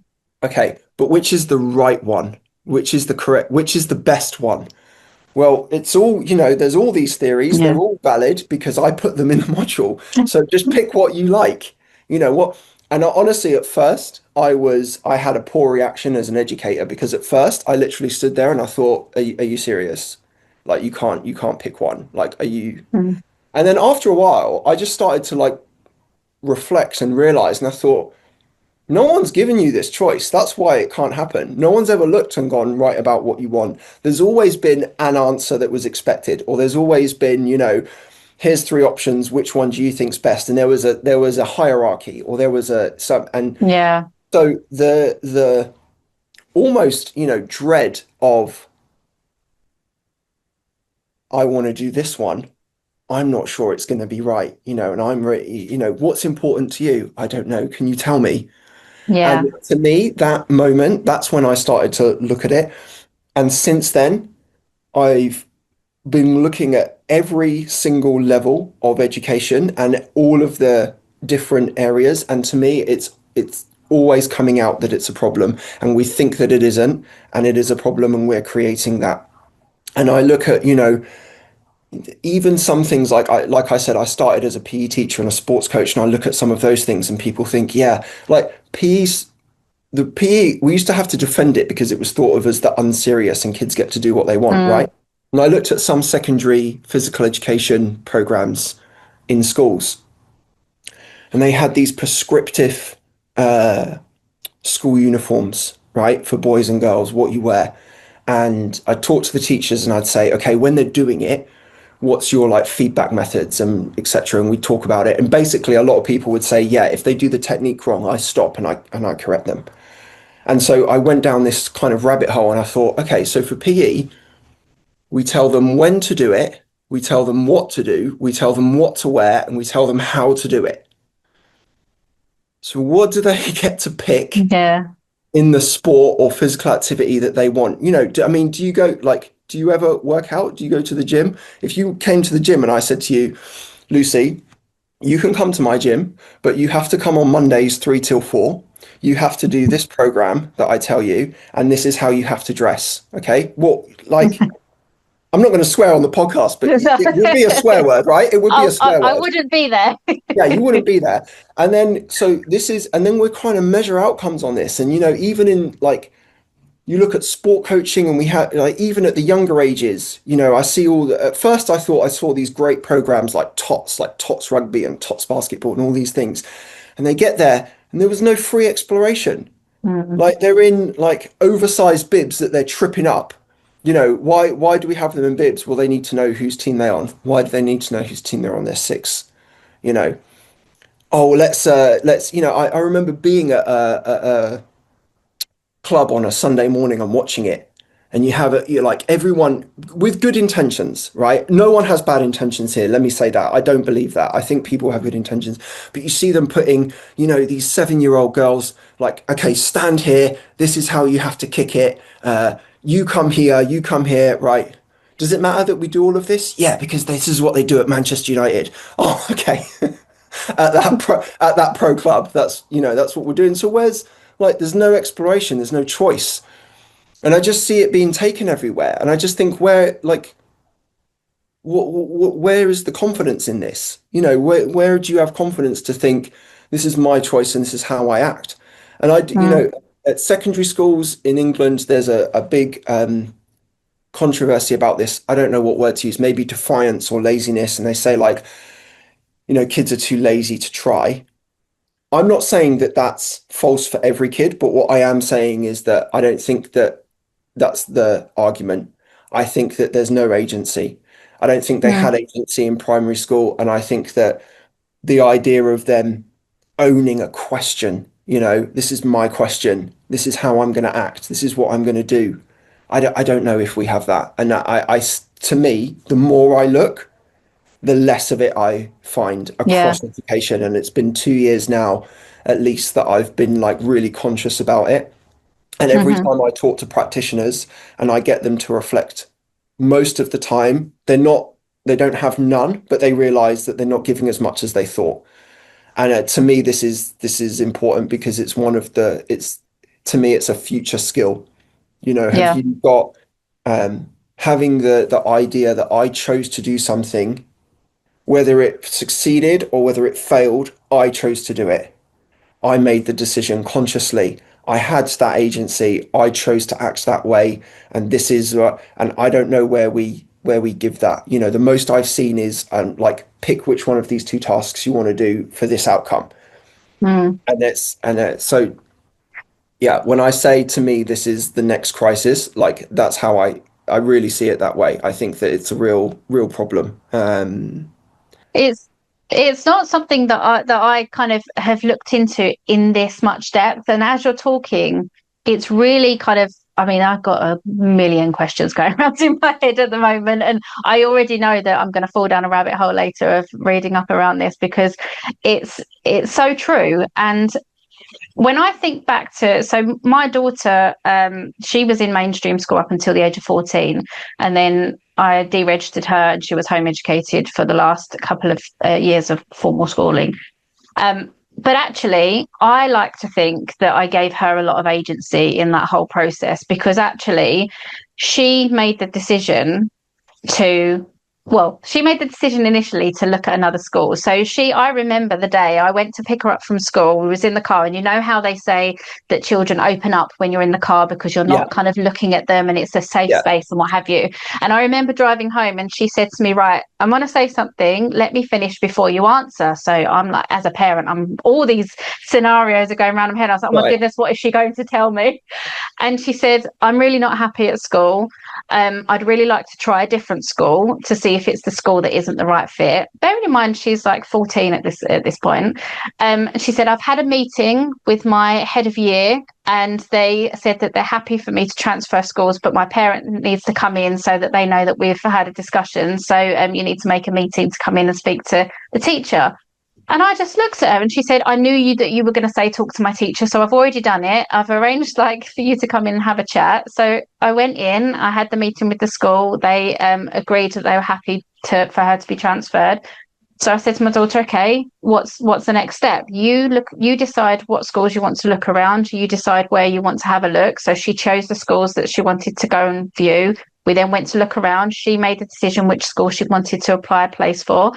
Okay, but which is the right one? Which is the correct, which is the best one? Well, it's all, there's all these theories. Yeah. They're all valid because I put them in the module. So just pick what you like. You know what? And honestly, at first, I had a poor reaction as an educator because at first I literally stood there and I thought, are you serious? Like you can't pick one. Like, are you? Mm. And then after a while, I just started to like reflect and realize, and I thought, no one's given you this choice. That's why it can't happen. No one's ever looked and gone, right, about what you want. There's always been an answer that was expected, or there's always been, here's three options. Which one do you think's best? And there was a hierarchy, or there was a some, and Yeah. so the almost, dread of I want to do this one. I'm not sure it's going to be right, and I'm really, what's important to you? I don't know. Can you tell me? And Yeah. to me, that moment, that's when I started to look at it. And since then, I've been looking at every single level of education and all of the different areas. And to me, it's always coming out that it's a problem. And we think that it isn't, and it is a problem, and we're creating that. And I look at, even some things like I said, I started as a PE teacher and a sports coach, and I look at some of those things, and people think, yeah, like the PE, we used to have to defend it because it was thought of as the unserious and kids get to do what they want, Mm. right? And I looked at some secondary physical education programs in schools, and they had these prescriptive school uniforms, right, for boys and girls, what you wear. And I'd talk to the teachers and I'd say, okay, when they're doing it, what's your like feedback methods and etc. And we'd talk about it. And basically a lot of people would say, yeah, if they do the technique wrong, I stop and I correct them. And so I went down this kind of rabbit hole and I thought, okay, so for PE, we tell them when to do it, we tell them what to do, we tell them what to wear, and we tell them how to do it. So what do they get to pick Yeah. in the sport or physical activity that they want? I mean, do you ever work out? Do you go to the gym? If you came to the gym and I said to you, Lucy, you can come to my gym, but you have to come on Mondays 3 till 4. You have to do this program that I tell you, and this is how you have to dress. Okay. Well, like, I'm not going to swear on the podcast, but it would be a swear word, right? It would be a swear I word. wouldn't be there. Yeah, you wouldn't be there. And then, so this is, and then we're trying to measure outcomes on this. And, even in like, you look at sport coaching and we have like, even at the younger ages, I see at first I thought I saw these great programs like TOTS rugby and TOTS basketball and all these things. And they get there and there was no free exploration. Mm. Like they're in like oversized bibs that they're tripping up. Why do we have them in bibs? Well, they need to know whose team they're on. Why do they need to know whose team they're on? They're six. You know. Oh, let's. I remember being at a club on a Sunday morning and watching it. And you're like everyone with good intentions, right? No one has bad intentions here. Let me say that. I don't believe that. I think people have good intentions, but you see them putting, these 7-year-old girls like, okay, stand here. This is how you have to kick it. You come here, right? Does it matter that we do all of this? Yeah, because this is what they do at Manchester United. Oh, okay. At that pro club, that's what we're doing. So there's no exploration, there's no choice. And I just see it being taken everywhere. And I just think where is the confidence in this? Where do you have confidence to think this is my choice and this is how I act? And Mm. at secondary schools in England, there's a big controversy about this. I don't know what word to use, maybe defiance or laziness. And they say like, kids are too lazy to try. I'm not saying that that's false for every kid, but what I am saying is that I don't think that that's the argument. I think that there's no agency. I don't think they had Mm. agency in primary school. And I think that the idea of them owning a question, this is my question. This is how I'm going to act. This is what I'm going to do. I don't know if we have that. And to me, the more I look, the less of it I find Yeah. across education. And it's been 2 years now, at least, that I've been like really conscious about it. And every Hmm. time I talk to practitioners and I get them to reflect, most of the time they're not they don't have none, but they realize that they're not giving as much as they thought. And to me, this is important because it's one of the it's to me it's a future skill. You know, have Yeah. you got having the idea that I chose to do something, whether it succeeded or whether it failed, I chose to do it. I made the decision consciously. I had that agency. I chose to act that way, and this is and I don't know where we give that. You know, the most I've seen is like pick which one of these two tasks you want to do for this outcome, Mm. and so yeah. When I say to me this is the next crisis, like that's how I really see it that way. I think that it's a real problem. It's it's not something that I kind of have looked into in this much depth. And as you're talking, it's really kind of, I mean, I've got a million questions going around in my head at the moment, and I already know that I'm going to fall down a rabbit hole later of reading up around this because it's so true. And when I think back to, so my daughter, she was in mainstream school up until the age of 14, and then I deregistered her and she was home educated for the last couple of years of formal schooling. But actually, I like to think that I gave her a lot of agency in that whole process because actually she made the decision to she made the decision initially to look at another school. So I remember the day I went to pick her up from school. We was in the car, and you know how they say that children open up when you're in the car because you're Yeah, not kind of looking at them and it's a safe yeah, space and what have you. And I remember driving home and she said to me, right, I'm going to say something. Let me finish before you answer. So I'm like, as a parent, I'm all these scenarios are going around in my head. I was like, oh my right, goodness, what is she going to tell me? And she said, I'm really not happy at school. I'd really like to try a different school to see if it's the school that isn't the right fit. Bearing in mind she's like 14 at this point. She said, I've had a meeting with my head of year and they said that they're happy for me to transfer schools, but my parent needs to come in so that they know that we've had a discussion. So you need to make a meeting to come in and speak to the teacher. And I just looked at her and she said, I knew that you were going to say talk to my teacher. So I've already done it. I've arranged like for you to come in and have a chat. So I went in, I had the meeting with the school. They agreed that they were happy for her to be transferred. So I said to my daughter, okay, what's the next step? You decide what schools you want to look around. You decide where you want to have a look. So she chose the schools that she wanted to go and view. We then went to look around. She made the decision which school she wanted to apply a place for.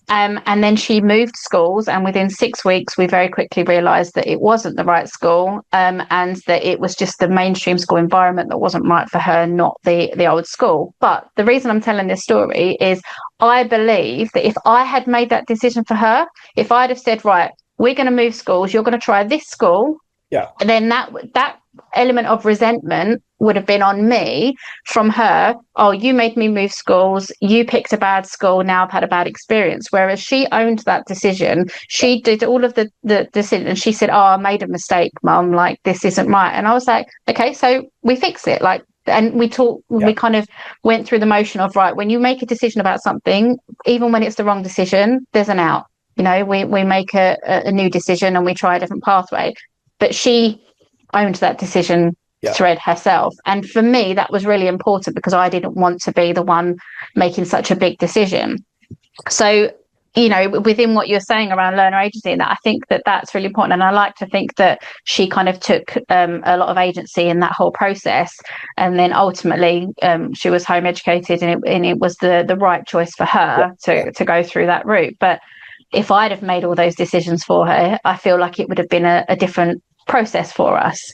And then she moved schools, and within 6 weeks, we very quickly realised that it wasn't the right school, and that it was just the mainstream school environment that wasn't right for her, not the old school. But the reason I'm telling this story is I believe that if I had made that decision for her, if I'd have said, right, we're going to move schools, you're going to try this school, yeah, and then that element of resentment would have been on me from her. Oh, you made me move schools, you picked a bad school, now I've had a bad experience. Whereas she owned that decision, yeah, she did all of the decision, and she said, oh, I made a mistake, mum, like this isn't right. And I was like, okay, so we fix it, like, and we yeah, kind of went through the motion of, right, when you make a decision about something, even when it's the wrong decision, there's an out. You know, we make a new decision and we try a different pathway. But she owned that decision yeah, thread herself. And for me, that was really important because I didn't want to be the one making such a big decision. So, you know, within what you're saying around learner agency and that, I think that that's really important. And I like to think that she kind of took a lot of agency in that whole process. And then ultimately, she was home educated, and it was the right choice for yeah, her yeah, to go through that route. But if I'd have made all those decisions for her, I feel like it would have been a different process for us.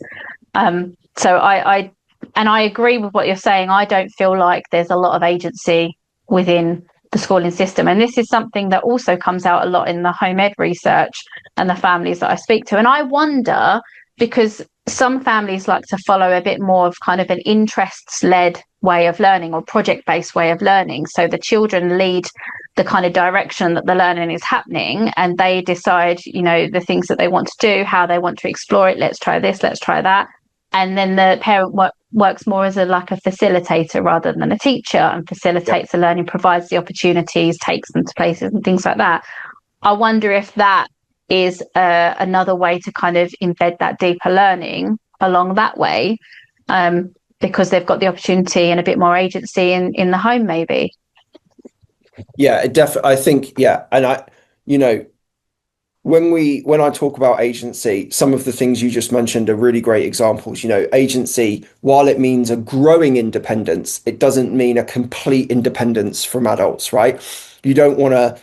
So I agree with what you're saying. I don't feel like there's a lot of agency within the schooling system. And this is something that also comes out a lot in the home ed research and the families that I speak to. And I wonder, because some families like to follow a bit more of kind of an interests led way of learning or project based way of learning. So the children lead the kind of direction that the learning is happening, and they decide, you know, the things that they want to do, how they want to explore it. Let's try this, let's try that. And then the parent works more as like a facilitator rather than a teacher, and yeah, facilitates the learning, provides the opportunities, takes them to places and things like that. I wonder if that is another way to kind of embed that deeper learning along that way, because they've got the opportunity and a bit more agency in the home, maybe. Yeah, it definitely. I think, yeah, and you know, when I talk about agency, some of the things you just mentioned are really great examples. Agency, while it means a growing independence, it doesn't mean a complete independence from adults, right? You don't want to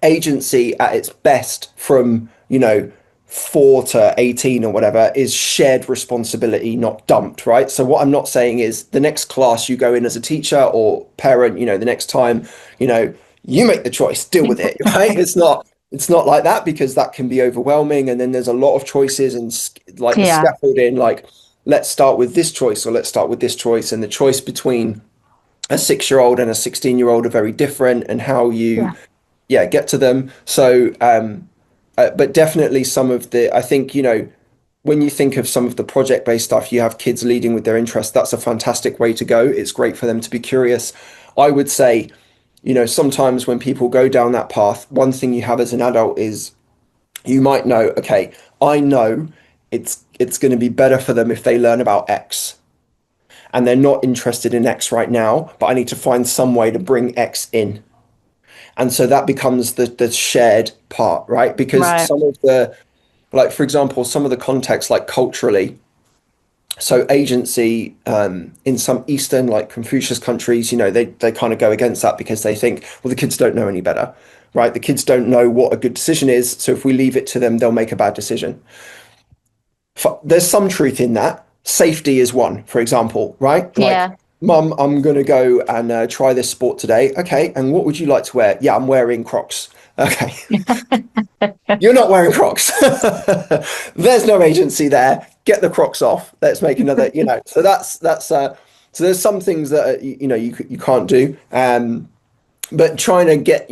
agency at its best from 4 to 18 or whatever is shared responsibility, not dumped, right? So what I'm not saying is the next class you go in as a teacher or parent, the next time, you know you make the choice, deal with it, right? It's not like that, because that can be overwhelming, and then there's a lot of choices, and like the Yeah, scaffolding, like let's start with this choice or let's start with this choice, and the choice between a 6-year-old and a 16-year-old are very different, and how you yeah, get to them. So, but definitely some of the, I think, when you think of some of the project-based stuff, you have kids leading with their interests. That's a fantastic way to go. It's great for them to be curious. I would say, sometimes when people go down that path, one thing you have as an adult is you might know, okay, I know it's going to be better for them if they learn about X, and they're not interested in X right now, but I need to find some way to bring X in. And so that becomes the shared part, right? Because right. some of the, like, for example, some of the context, like culturally, so agency, in some Eastern, like Confucius countries, they kind of go against that, because they think, well, the kids don't know any better, right? The kids don't know what a good decision is. So if we leave it to them, they'll make a bad decision. There's some truth in that. Safety is one, for example, right? Like, Yeah. Mum, I'm going to go and try this sport today. Okay. And what would you like to wear? Yeah, I'm wearing Crocs. Okay. You're not wearing Crocs. There's no agency there. Get the Crocs off. Let's make another, So so there's some things that, you can't do. But trying to get,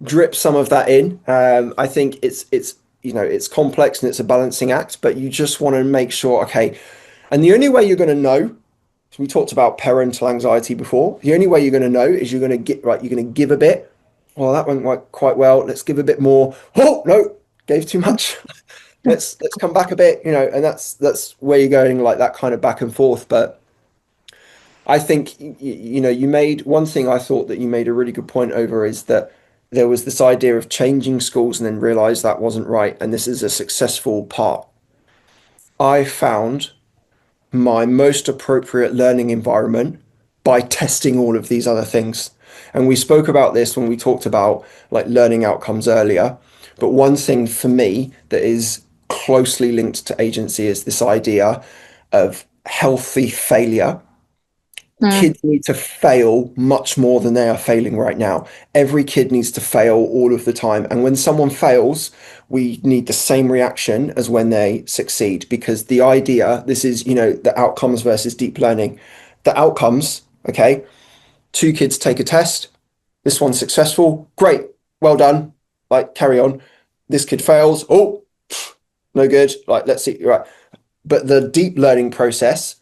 drip some of that in. I think it's complex and it's a balancing act, but you just want to make sure, okay. And the only way you're going to know, so we talked about parental anxiety before. The only way you're going to know is you're going to get right. You're going to give a bit. Well, that went quite well. Let's give a bit more. Oh no, gave too much. Let's come back a bit. And that's where you're going, like that kind of back and forth. But I think you made one thing. I thought that you made a really good point over, is that there was this idea of changing schools and then realized that wasn't right. And this is a successful part. I found my most appropriate learning environment by testing all of these other things. And we spoke about this when we talked about like learning outcomes earlier. But one thing for me that is closely linked to agency is this idea of healthy failure. Mm, Kids need to fail much more than they are failing right now. Every kid needs to fail all of the time. And when someone fails, we need the same reaction as when they succeed. Because the idea, this is, the outcomes versus deep learning. The outcomes, okay, 2 kids take a test. This one's successful. Great. Well done. Like, carry on. This kid fails. Oh, no good. Like, let's see. Right. But the deep learning process,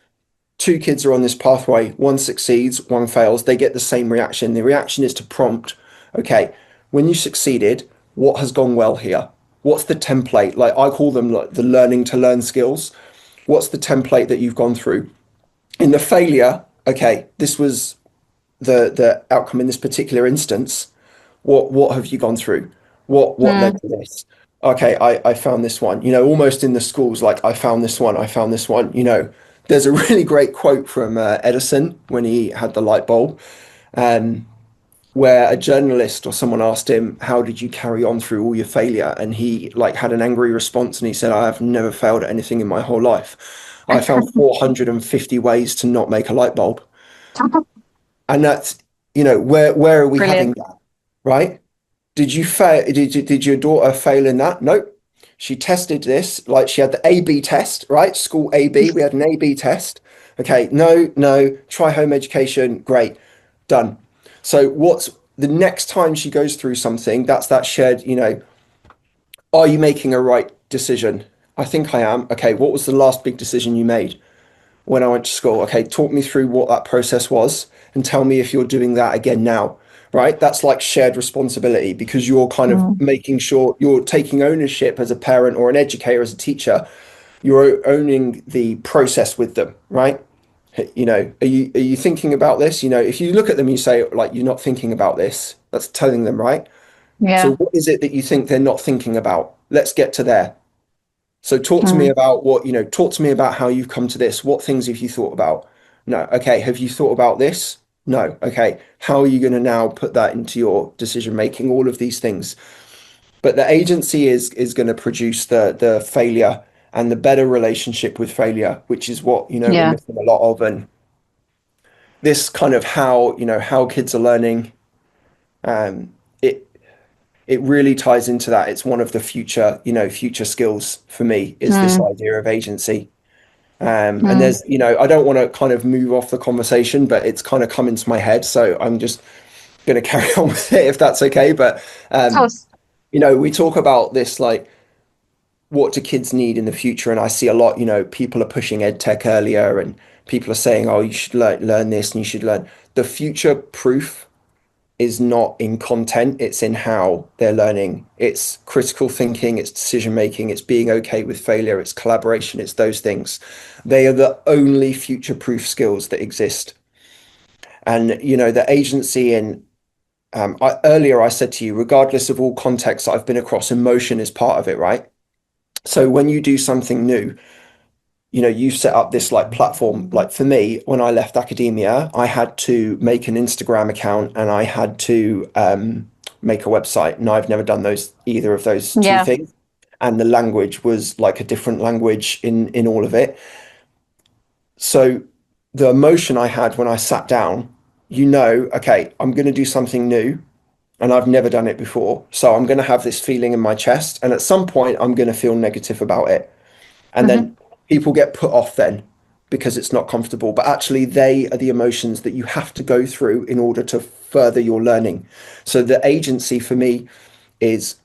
2 kids are on this pathway. One succeeds, one fails. They get the same reaction. The reaction is to prompt, okay, when you succeeded, what has gone well here? What's the template? Like, I call them like the learning to learn skills. What's the template that you've gone through? In the failure, okay, this was the outcome in this particular instance. What have you gone through? What led mm, to this? Okay, I found this one. Almost in the schools, like I found this one, I found this one. There's a really great quote from Edison when he had the light bulb, um, where a journalist or someone asked him, "How did you carry on through all your failure?" And he like had an angry response, and he said, "I have never failed at anything in my whole life. I found 450 ways to not make a light bulb." And that's, where are we having brilliant. that, right? Did you fail? Did your daughter fail in that? Nope. She tested this, like she had the A/B test, right? School A/B. We had an A/B test. Okay, no, no, try home education. Great, done. So what's the next time she goes through something? That's that shared, are you making a right decision? I think I am. Okay, what was the last big decision you made when I went to school? Okay, talk me through what that process was and tell me if you're doing that again now, right? That's like shared responsibility, because you're kind of Mm, making sure you're taking ownership as a parent or an educator, as a teacher. You're owning the process with them, right? Are you thinking about this? If you look at them, you say, like, you're not thinking about this. That's telling them, right? So Yeah. what is it that you think they're not thinking about? Let's get to there. So talk to me Mm. about talk to me about how you've come to this. What things have you thought about? No. Okay. Have you thought about this? No. Okay. How are you going to now put that into your decision making? All of these things. But the agency is going to produce the failure and the better relationship with failure, which is what, we're Yeah. missing a lot of. And this kind of how kids are learning, um, it it really ties into that. It's one of the future skills for me is this Mm. idea of agency. And Mm. there's, I don't want to kind of move off the conversation, but it's kind of come into my head. So I'm just going to carry on with it if that's okay. But, Of course. we talk about this, like, what do kids need in the future? And I see a lot, people are pushing ed tech earlier and people are saying, oh, you should learn this and you should learn. The future proof is not in content, it's in how they're learning. It's critical thinking, it's decision making, it's being okay with failure, it's collaboration, it's those things. They are the only future proof skills that exist. And, the agency in, earlier I said to you, regardless of all contexts I've been across, emotion is part of it, right? So when you do something new, you set up this like platform. Like for me, when I left academia, I had to make an Instagram account and I had to make a website. And I've never done either of those two Yeah. things. And the language was like a different language in all of it. So the emotion I had when I sat down, okay, I'm going to do something new and I've never done it before. So I'm going to have this feeling in my chest. And at some point, I'm going to feel negative about it. And Hmm. then people get put off then because it's not comfortable. But actually, they are the emotions that you have to go through in order to further your learning. So the agency for me is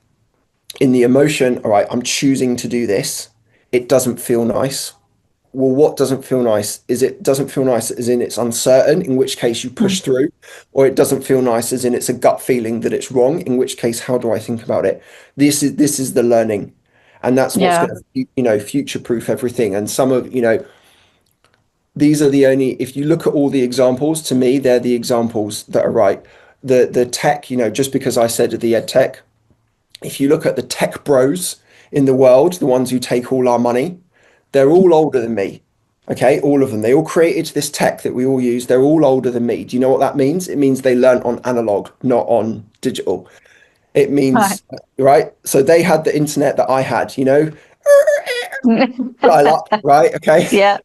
in the emotion. All right, I'm choosing to do this. It doesn't feel nice. Well, what doesn't feel nice is it doesn't feel nice as in it's uncertain, in which case you push Mm. through, or it doesn't feel nice as in it's a gut feeling that it's wrong, in which case, how do I think about it? This is the learning. And that's what's Yeah. going to, future proof everything. And some of, these are the only, if you look at all the examples, to me, they're the examples that are right. The tech, just because I said the ed tech, if you look at the tech bros in the world, the ones who take all our money, they're all older than me. Okay, all of them. They all created this tech that we all use. They're all older than me. Do you know what that means? It means they learned on analog, not on digital. It Right. means, right? So they had the internet that I had, dial up, right? Okay. Yeah.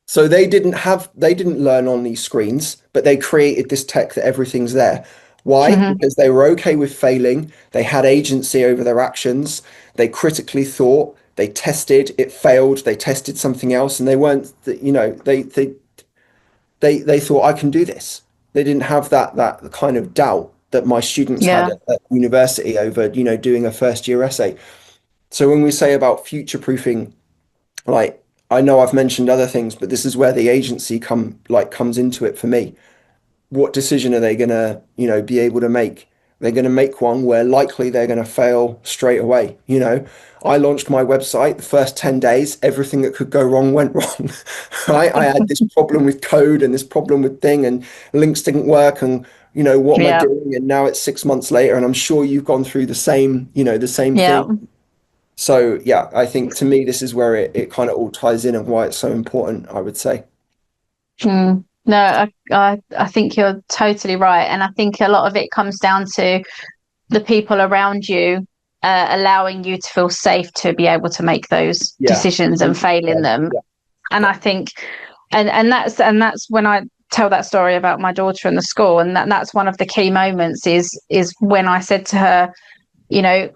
So they didn't learn on these screens, but they created this tech that everything's there. Why? Hmm. Because they were okay with failing. They had agency over their actions. They critically thought. They tested. It failed. They tested something else, and they weren't. They thought I can do this. They didn't have that kind of doubt that my students had Yeah. at university over doing a first year essay. So when we say about future proofing, like, I know I've mentioned other things, but this is where the agency comes into it for me. What decision are they gonna, be able to make? They're gonna make one where likely they're gonna fail straight away. I launched my website, the first 10 days, everything that could go wrong went wrong. Right? I had this problem with code and this problem with thing and links didn't work and what am I Yeah. doing? And now it's 6 months later, and I'm sure you've gone through the same Yeah. thing. So yeah, I think to me this is where it kind of all ties in and why it's so important, I would say. Mm. No, I think you're totally right. And I think a lot of it comes down to the people around you allowing you to feel safe to be able to make those Yeah. decisions and fail in them. Yeah. And Yeah. I think, and that's when I tell that story about my daughter in the school, and that's one of the key moments is when I said to her, you know,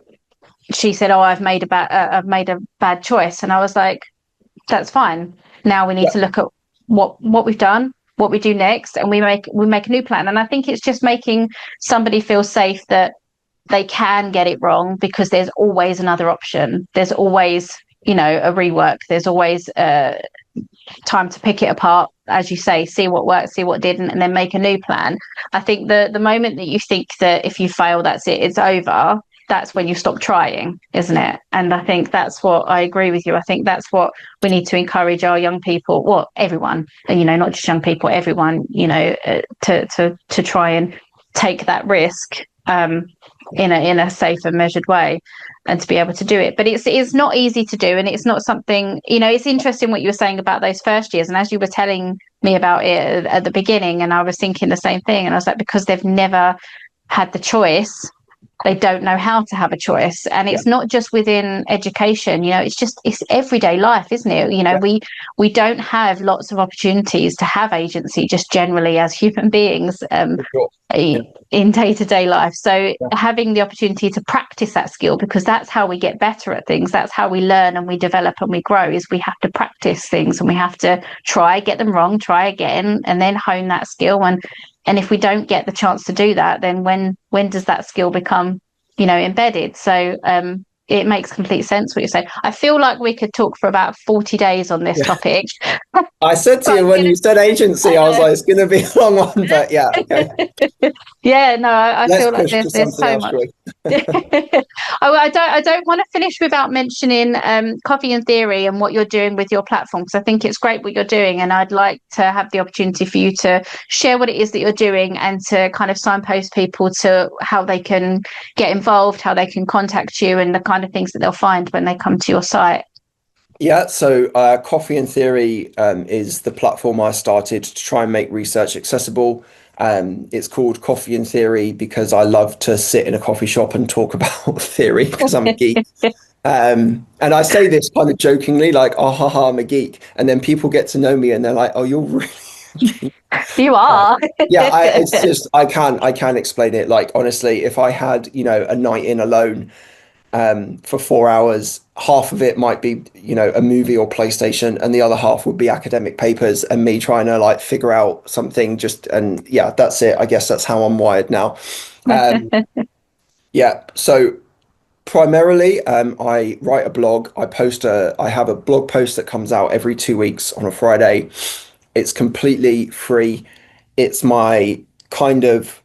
she said, "Oh, I've made a bad choice," and I was like, "That's fine. Now we need Yeah. to look at what we've done, what we do next, and we make a new plan." And I think it's just making somebody feel safe that they can get it wrong because there's always another option. There's always, a rework. There's always time to pick it apart, as you say, see what worked, see what didn't, and then make a new plan. I think the moment that you think that if you fail, that's it, it's over, that's when you stop trying, isn't it? And I think that's what I agree with you. I think that's what we need to encourage our young people, well, everyone, not just young people, everyone, to try and take that risk in a safe and measured way, and to be able to do it. But it's not easy to do, and it's not something, it's interesting what you were saying about those first years. And as you were telling me about it at the beginning, and I was thinking the same thing, and I was like, because they've never had the choice, they don't know how to have a choice. And it's not just within education, it's everyday life, isn't it? We don't have lots of opportunities to have agency just generally as human beings in day-to-day life. So having the opportunity to practice that skill, because that's how we get better at things, that's how we learn and we develop and we grow, is we have to practice things, and we have to get them wrong, try again, and then hone that skill. And if we don't get the chance to do that, then when does that skill become, embedded? So it makes complete sense what you say. I feel like we could talk for about 40 days on this topic. I said to you when you said agency, I was like, it's going to be a long one, but yeah, okay. Yeah, no, I feel like there's so much. I don't want to finish without mentioning Coffee and Theory and what you're doing with your platform, because I think it's great what you're doing, and I'd like to have the opportunity for you to share what it is that you're doing, and to kind of signpost people to how they can get involved, how they can contact you, and the kind of things that they'll find when they come to your site. Yeah, so Coffee and Theory is the platform I started to try and make research accessible. It's called Coffee and Theory because I love to sit in a coffee shop and talk about theory, because I'm a geek. And I say this kind of jokingly, like, oh, haha, I'm a geek. And then people get to know me and they're like, oh, you're really... You are. It's just, I can't explain it. Like, honestly, if I had, a night in alone for 4 hours, half of it might be, a movie or PlayStation, and the other half would be academic papers and me trying to like figure out something and that's it. I guess that's how I'm wired now. So primarily, I write a blog. I have a blog post that comes out every 2 weeks on a Friday. It's completely free. It's my kind of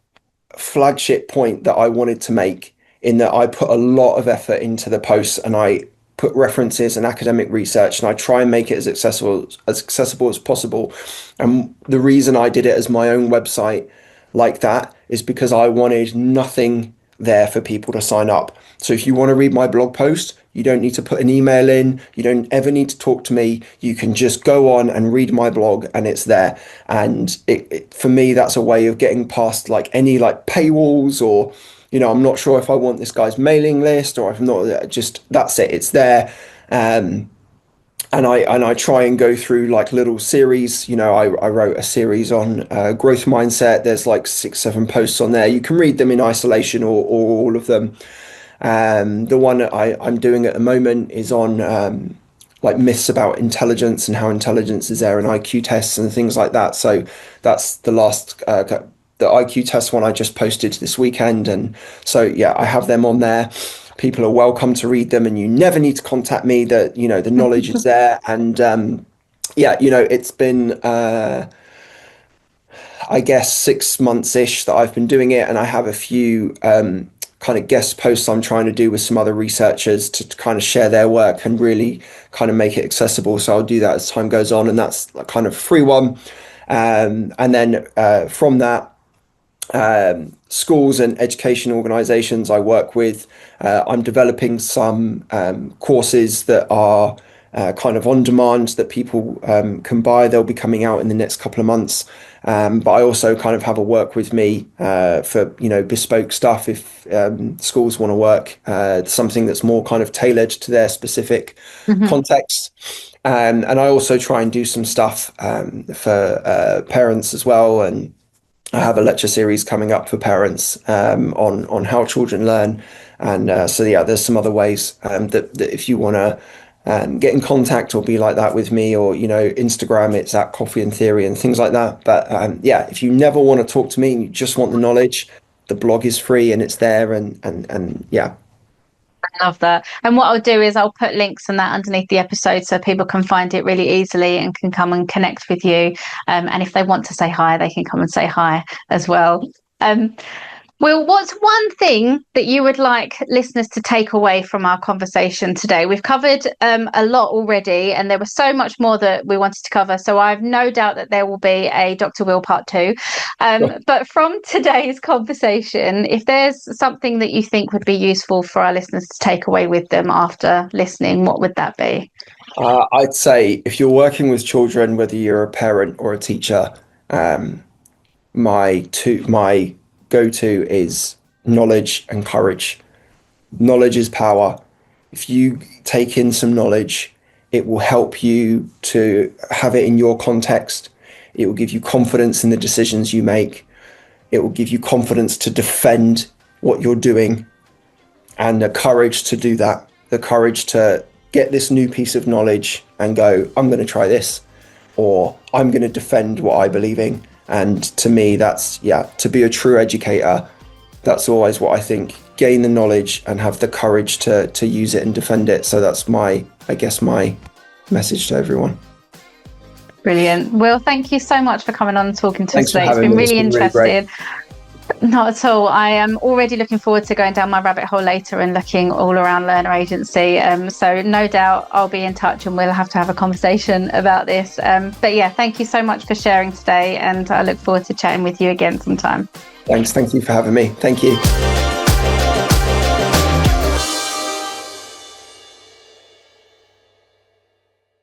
flagship point that I wanted to make, in that I put a lot of effort into the posts, and I put references and academic research, and I try and make it as accessible as possible. And the reason I did it as my own website like that is because I wanted nothing there for people to sign up. So if you want to read my blog post, you don't need to put an email in. You don't ever need to talk to me. You can just go on and read my blog, and it's there. And for me, that's a way of getting past like any like paywalls, or I'm not sure if I want this guy's mailing list, or if I'm not, just that's it. It's there. And I try and go through like little series. I wrote a series on growth mindset. There's like 6-7 posts on there. You can read them in isolation, or all of them. The one that I'm doing at the moment is on like myths about intelligence and how intelligence is there, and IQ tests and things like that. So that's the last the IQ test one I just posted this weekend. And so, I have them on there. People are welcome to read them, and you never need to contact me. The knowledge is there. And it's been, I guess, 6 months-ish that I've been doing it. And I have a few kind of guest posts I'm trying to do with some other researchers to kind of share their work and really kind of make it accessible. So I'll do that as time goes on. And that's a kind of a free one. And then from that, schools and education organizations I work with, I'm developing some courses that are kind of on demand that people can buy. They'll be coming out in the next couple of months. But I also kind of have a work with me for, bespoke stuff if schools want to work something that's more kind of tailored to their specific context. And I also try and do some stuff for parents as well. And I have a lecture series coming up for parents on how children learn. And there's some other ways that if you want to get in contact or be like that with me, or Instagram, it's at Coffee and Theory and things like that. But if you never want to talk to me and you just want the knowledge, the blog is free and it's there. And I love that. And what I'll do is I'll put links and that underneath the episode so people can find it really easily and can come and connect with you. And if they want to say hi, they can come and say hi as well. Will, what's one thing that you would like listeners to take away from our conversation today? We've covered a lot already, and there was so much more that we wanted to cover. So I've no doubt that there will be a Dr. Will part 2. But from today's conversation, if there's something that you think would be useful for our listeners to take away with them after listening, what would that be? I'd say if you're working with children, whether you're a parent or a teacher, my go-to is knowledge and courage. Knowledge is power. If you take in some knowledge, it will help you to have it in your context. It will give you confidence in the decisions you make. It will give you confidence to defend what you're doing, and the courage to do that, the courage to get this new piece of knowledge and go, I'm going to try this, or I'm going to defend what I believe in. And to me, that's, to be a true educator, that's always what I think. Gain the knowledge and have the courage to use it and defend it. So that's my message to everyone. Brilliant. Will, thank you so much for coming on and talking to us today. It's been really interesting. Really not at all. I am already looking forward to going down my rabbit hole later and looking all around Learner Agency. So no doubt I'll be in touch and we'll have to have a conversation about this. But yeah, thank you so much for sharing today, and I look forward to chatting with you again sometime. Thanks. Thank you for having me. Thank you.